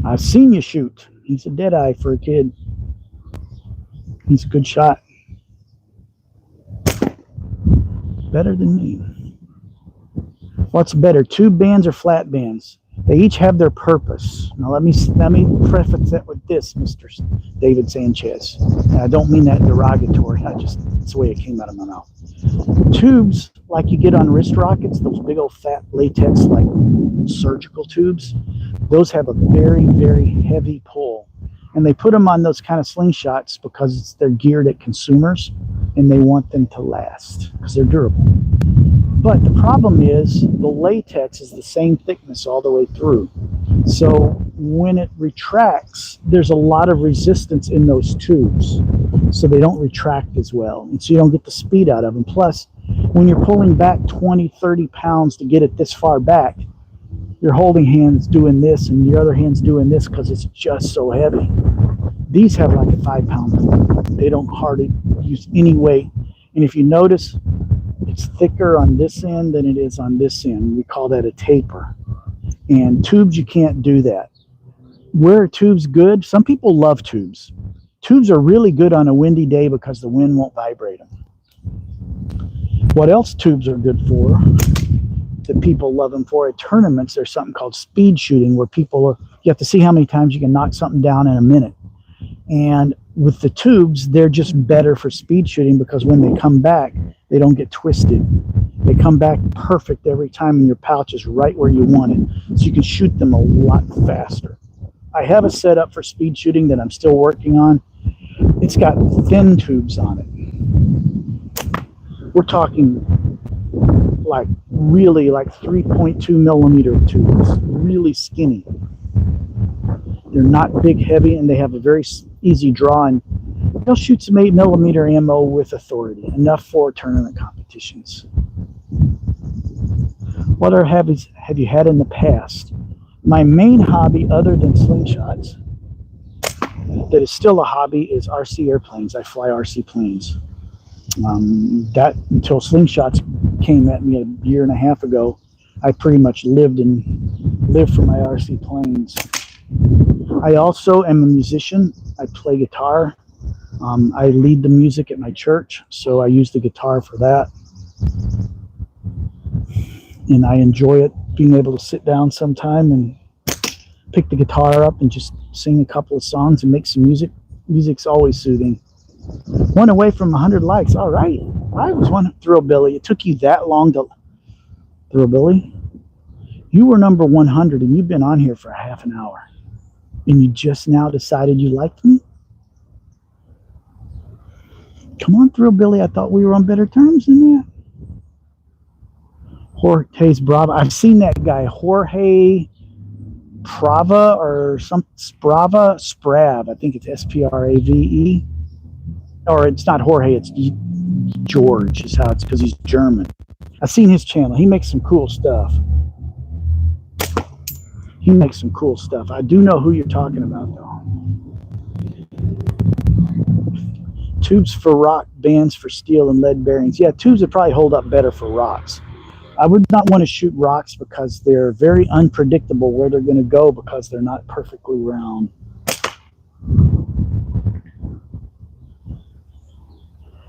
I've seen you shoot. He's a dead eye for a kid. He's a good shot. Better than me. What's better, tube bands or flat bands? They each have their purpose. Now let me preface that with this, Mr. David Sanchez. And I don't mean that derogatory. It's the way it came out of my mouth. Tubes, like you get on wrist rockets, those big old fat latex, like surgical tubes, those have a very, very heavy pull. And they put them on those kind of slingshots because they're geared at consumers and they want them to last because they're durable. But the problem is the latex is the same thickness all the way through. So when it retracts, there's a lot of resistance in those tubes. So they don't retract as well. And so you don't get the speed out of them. Plus, when you're pulling back 20, 30 pounds to get it this far back, your holding hand's doing this and your other hand's doing this because it's just so heavy. These have like a 5-pound. They don't hardly use any weight. And if you notice, it's thicker on this end than it is on this end. We call that a taper. And tubes, you can't do that. Where are tubes good? Some people love tubes. Tubes are really good on a windy day because the wind won't vibrate them. What else tubes are good for, that people love them for, at tournaments, there's something called speed shooting where you have to see how many times you can knock something down in a minute. And with the tubes, they're just better for speed shooting because when they come back, they don't get twisted. They come back perfect every time, and your pouch is right where you want it. So you can shoot them a lot faster. I have a setup for speed shooting that I'm still working on. It's got thin tubes on it. We're talking like really like 3.2 millimeter tubes, really skinny. They're not big, heavy, and they have a very easy draw, and they'll shoot some 8 millimeter ammo with authority, enough for tournament competitions. What other hobbies have you had in the past? My main hobby, other than slingshots, that is still a hobby, is RC airplanes. I fly RC planes. That until slingshots came at me a year and a half ago, I pretty much lived for my RC planes. I also am a musician. I play guitar. I lead the music at my church, so I use the guitar for that. And I enjoy it, being able to sit down sometime and pick the guitar up and just sing a couple of songs and make some music. Music's always soothing. One away from 100 likes. All right. I was one. Thrillbilly. It took you that long to... Thrillbilly? You were number 100 and you've been on here for a half an hour. And you just now decided you liked me? Come on, Thrillbilly. I thought we were on better terms than that. Jorge's Brava. I've seen that guy, Jorge Prava or some Sprav. I think it's Sprave. Or it's not Jorge, it's George is how it's, because he's German. I've seen his channel. He makes some cool stuff. I do know who you're talking about, though. Tubes for rock, bands for steel and lead bearings. Yeah, tubes would probably hold up better for rocks. I would not want to shoot rocks because they're very unpredictable where they're going to go because they're not perfectly round.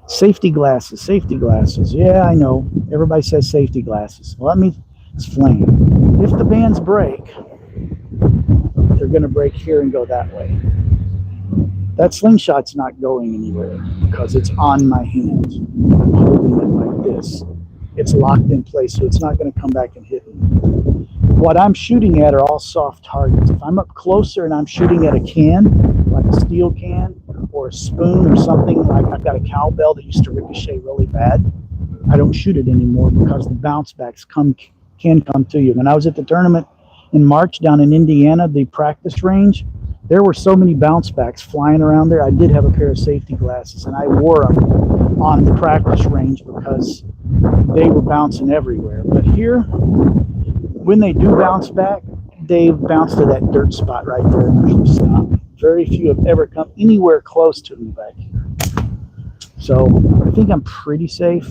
Safety glasses. Yeah, I know. Everybody says safety glasses. Let me explain. If the bands break, they're going to break here and go that way. That slingshot's not going anywhere because it's on my hand. I'm holding it like this. It's locked in place, so it's not going to come back and hit me. What I'm shooting at are all soft targets. If I'm up closer and I'm shooting at a can, like a steel can, or a spoon or something, like I've got a cowbell that used to ricochet really bad, I don't shoot it anymore because the bounce backs can come to you. When I was at the tournament in March down in Indiana, the practice range, there were so many bounce backs flying around there. I did have a pair of safety glasses, and I wore them on the practice range because they were bouncing everywhere. But here, when they do bounce back, they bounce to that dirt spot right there and usually stop. Very few have ever come anywhere close to me back here. So I think I'm pretty safe.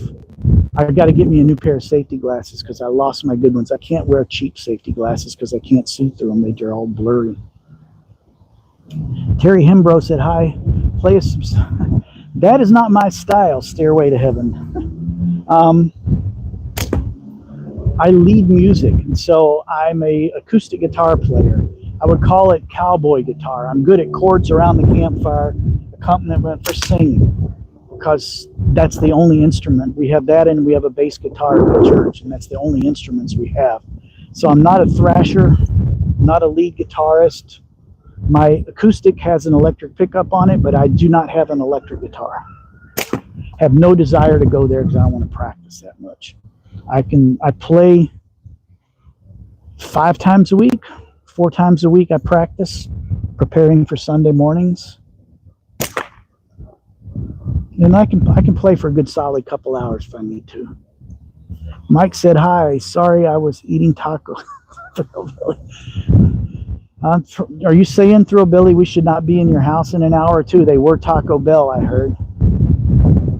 I got to get me a new pair of safety glasses because I lost my good ones. I can't wear cheap safety glasses because I can't see through them. They're all blurry. Terry Hembro said hi. Play a that is not my style, Stairway to Heaven. I lead music, and so I'm a acoustic guitar player. I would call it cowboy guitar. I'm good at chords around the campfire, accompaniment for singing, because that's the only instrument. We have that, and we have a bass guitar in the church, and that's the only instruments we have. So I'm not a thrasher, not a lead guitarist. My acoustic has an electric pickup on it, but I do not have an electric guitar. Have no desire to go there because I don't want to practice that much. I play 5 times a week, 4 times a week I practice, preparing for Sunday mornings. And I can play for a good solid couple hours if I need to. Mike said hi. Sorry, I was eating taco. Are you saying, Thrillbilly, we should not be in your house in an hour or two? They were Taco Bell, I heard.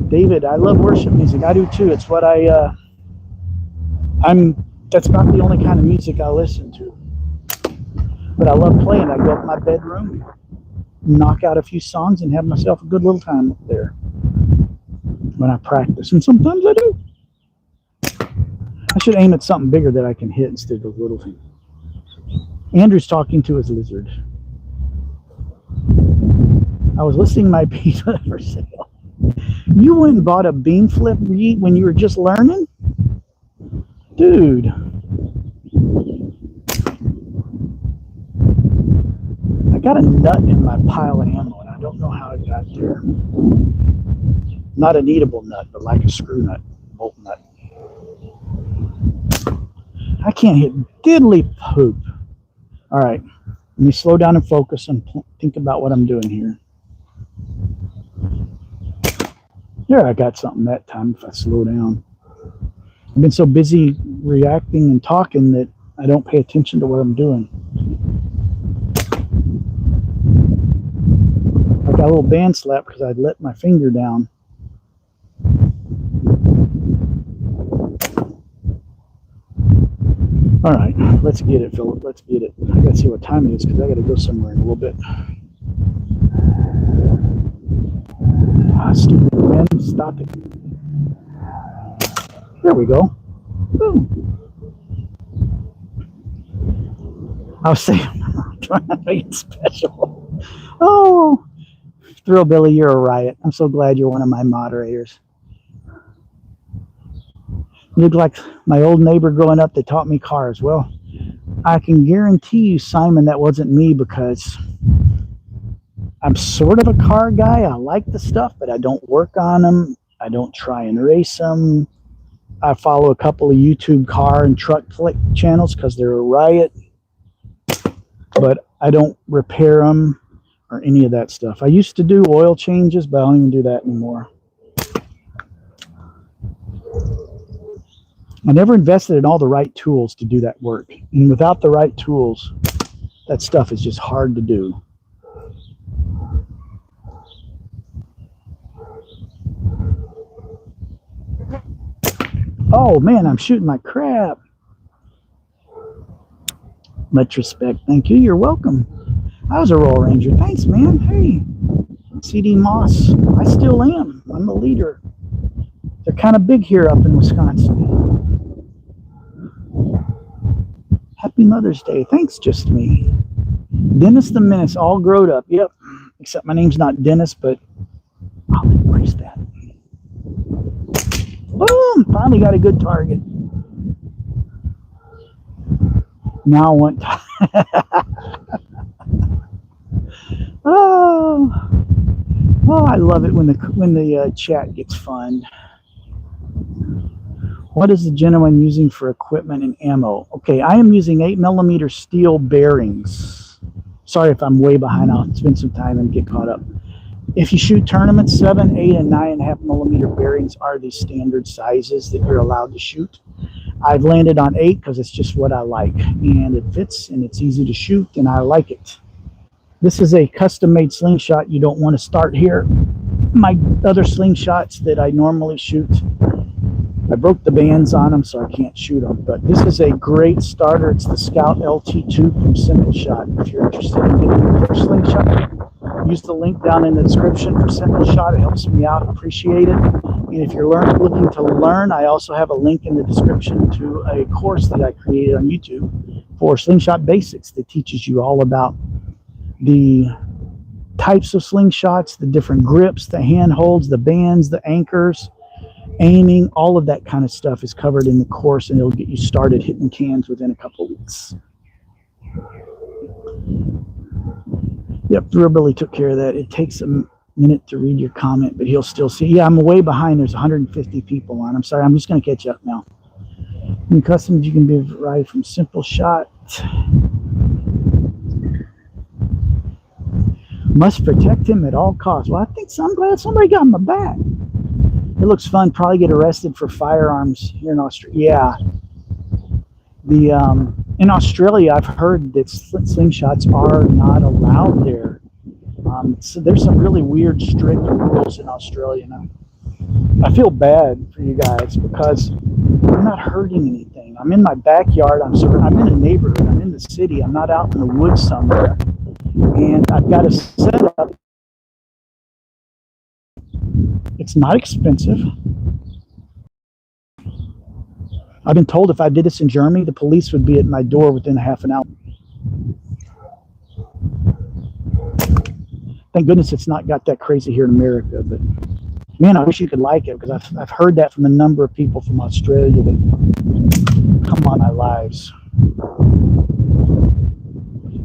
David, I love worship music. I do too. It's what that's about the only kind of music I listen to. But I love playing. I go up in my bedroom, knock out a few songs, and have myself a good little time up there when I practice. And sometimes I do. I should aim at something bigger that I can hit instead of little things. Andrew's talking to his lizard. I was listing my pizza for sale. You went and bought a bean flip when you were just learning? Dude. I got a nut in my pile of ammo, and I don't know how it got there. Not an eatable nut, but like a screw nut, bolt nut. I can't hit diddly poop. All right, let me slow down and focus and think about what I'm doing here. There, I got something that time if I slow down. I've been so busy reacting and talking that I don't pay attention to what I'm doing. I got a little band slap because I'd let my finger down. All right, let's get it, Philip. Let's get it. I got to see what time it is because I got to go somewhere in a little bit. Ah, stupid wind. Stop it. There we go. Boom. I was saying, I'm trying to make it special. Oh, Thrillbilly, you're a riot. I'm so glad you're one of my moderators. You look like my old neighbor growing up that taught me cars. Well, I can guarantee you, Simon, that wasn't me because I'm sort of a car guy. I like the stuff, but I don't work on them. I don't try and race them. I follow a couple of YouTube car and truck channels because they're a riot, but I don't repair them or any of that stuff. I used to do oil changes, but I don't even do that anymore. I never invested in all the right tools to do that work. And without the right tools, that stuff is just hard to do. Oh man, I'm shooting my crap. Much respect. Thank you. You're welcome. I was a Royal Ranger. Thanks, man. Hey, CD Moss. I still am. I'm the leader. They're kind of big here up in Wisconsin. Happy Mother's Day. Thanks, just me. Dennis the Menace, all growed up. Yep. Except my name's not Dennis, but I'll embrace that. Boom! Finally got a good target. Now I want oh, I love it when the chat gets fun. What is the gentleman using for equipment and ammo? Okay, I am using 8mm steel bearings. Sorry if I'm way behind. I'll spend some time and get caught up. If you shoot tournaments, 7, 8, and 9.5mm bearings are the standard sizes that you're allowed to shoot. I've landed on 8 because it's just what I like, and it fits and it's easy to shoot, and I like it. This is a custom-made slingshot. You don't want to start here. My other slingshots that I normally shoot, I broke the bands on them, so I can't shoot them. But this is a great starter. It's the Scout LT2 from Simpleshot. If you're interested in getting your first slingshot, use the link down in the description for Simpleshot. It helps me out. Appreciate it. And if you're looking to learn, I also have a link in the description to a course that I created on YouTube for Slingshot Basics that teaches you all about the types of slingshots, the different grips, the handholds, the bands, the anchors, aiming, all of that kind of stuff is covered in the course, and it'll get you started hitting cans within a couple of weeks. Yep, Thrillbilly took care of that. It takes a minute to read your comment, but he'll still see. Yeah, I'm way behind. There's 150 people on. I'm sorry. I'm just going to catch up now. New customs, you can be right from Simpleshot. Must protect him at all costs. Well, I think so. I'm glad somebody got my back. It looks fun. Probably get arrested for firearms here in Australia. Yeah. In Australia, I've heard that slingshots are not allowed there. So there's some really weird, strict rules in Australia now. I feel bad for you guys because I'm not hurting anything. I'm in my backyard. I'm in a neighborhood. I'm in the city. I'm not out in the woods somewhere. And I've got a setup. It's not expensive. I've been told if I did this in Germany, the police would be at my door within half an hour. Thank goodness it's not got that crazy here in America. But man, I wish you could like it, because I've heard that from a number of people from Australia that come on my lives.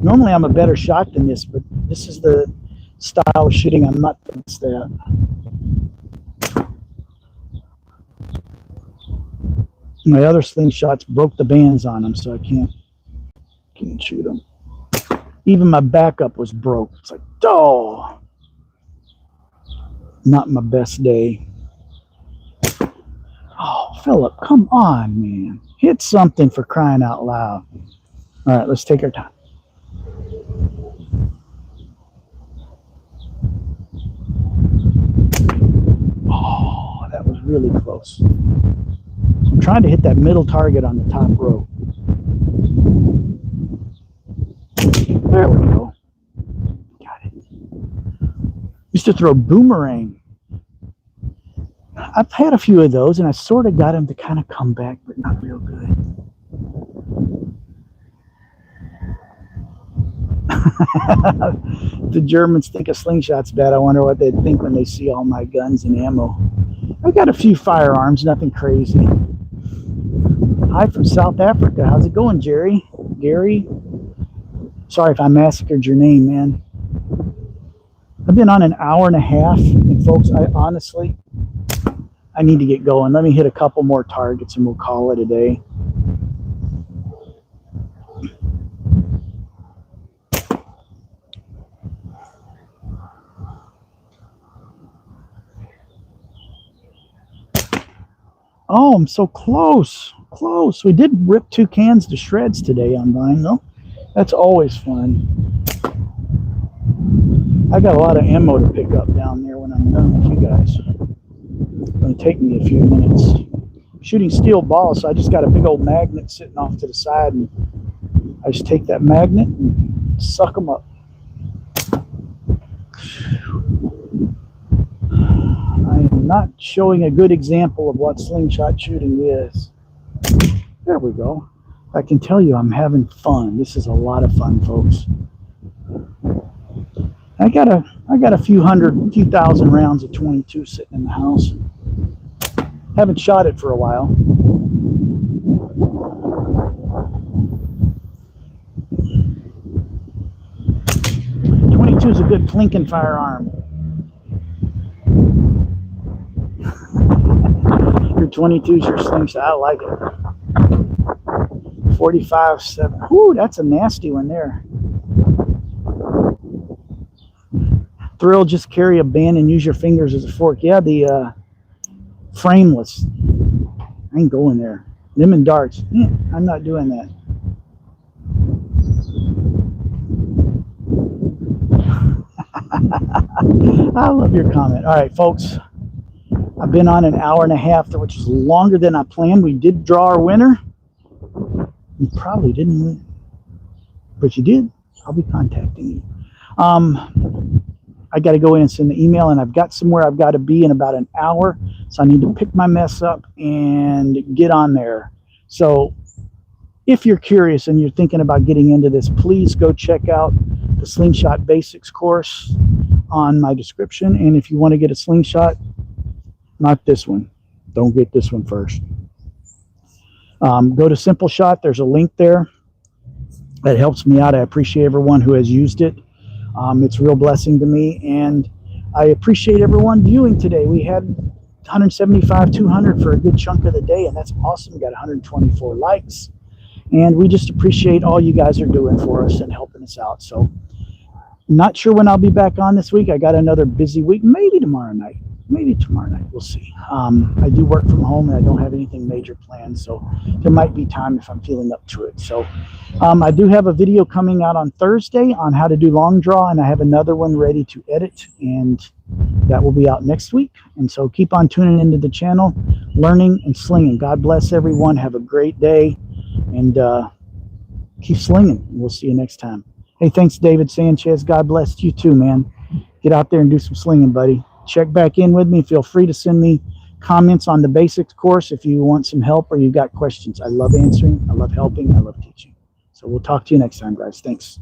Normally I'm a better shot than this, but this is the style of shooting I'm not the best at. My other slingshots broke the bands on them, so I can't shoot them. Even my backup was broke. It's like, oh, not my best day. Oh, Philip, come on, man. Hit something, for crying out loud. All right, let's take our time. Oh, that was really close. I'm trying to hit that middle target on the top row. There we go. Got it. Used to throw boomerang. I've had a few of those, and I sort of got them to kind of come back, but not real good. The Germans think a slingshot's bad. I wonder what they'd think when they see all my guns and ammo. I got a few firearms, nothing crazy. Hi from South Africa. How's it going, Jerry? Gary? Sorry if I massacred your name, man. I've been on an hour and a half, and folks, I need to get going. Let me hit a couple more targets and we'll call it a day. Oh, I'm so close. Close. We did rip 2 cans to shreds today on mine, though. That's always fun. I got a lot of ammo to pick up down there when I'm done with you guys. It's going to take me a few minutes. I'm shooting steel balls, so I just got a big old magnet sitting off to the side, and I just take that magnet and suck them up. I am not showing a good example of what slingshot shooting is. There we go. I can tell you I'm having fun. This is a lot of fun, folks. I got a few thousand rounds of 22 sitting in the house. Haven't shot it for a while. .22 is a good plinking firearm. Your 22 is your slingshot. I like it. 45-7. Ooh, that's a nasty one there. Thrill, just carry a band and use your fingers as a fork. Yeah, the frameless. I ain't going there. Them and darts. Yeah, I'm not doing that. I love your comment. All right, folks. I've been on an hour and a half, which is longer than I planned. We did draw our winner. You probably didn't win, but you did. I'll be contacting you. I got to go in and send the email, and I've got somewhere I've got to be in about an hour, so I need to pick my mess up and get on there. So if you're curious and you're thinking about getting into this, please go check out the Slingshot Basics course on my description. And if you want to get a slingshot, not this one. Don't get this one first. Go to Simpleshot. There's a link there that helps me out. I appreciate everyone who has used it. It's a real blessing to me, and I appreciate everyone viewing today. We had 175, 200 for a good chunk of the day, and that's awesome. We got 124 likes, and we just appreciate all you guys are doing for us and helping us out. So, not sure when I'll be back on this week. I got another busy week. Maybe tomorrow night. We'll see. I do work from home, and I don't have anything major planned, so there might be time if I'm feeling up to it. So I do have a video coming out on Thursday on how to do long draw, and I have another one ready to edit, and that will be out next week. And so keep on tuning into the channel, learning and slinging. God bless everyone. Have a great day, and keep slinging. We'll see you next time. Hey, thanks, David Sanchez. God bless you too, man. Get out there and do some slinging, buddy. Check back in with me. Feel free to send me comments on the basics course if you want some help or you've got questions. I love answering. I love helping. I love teaching. So we'll talk to you next time, guys. Thanks.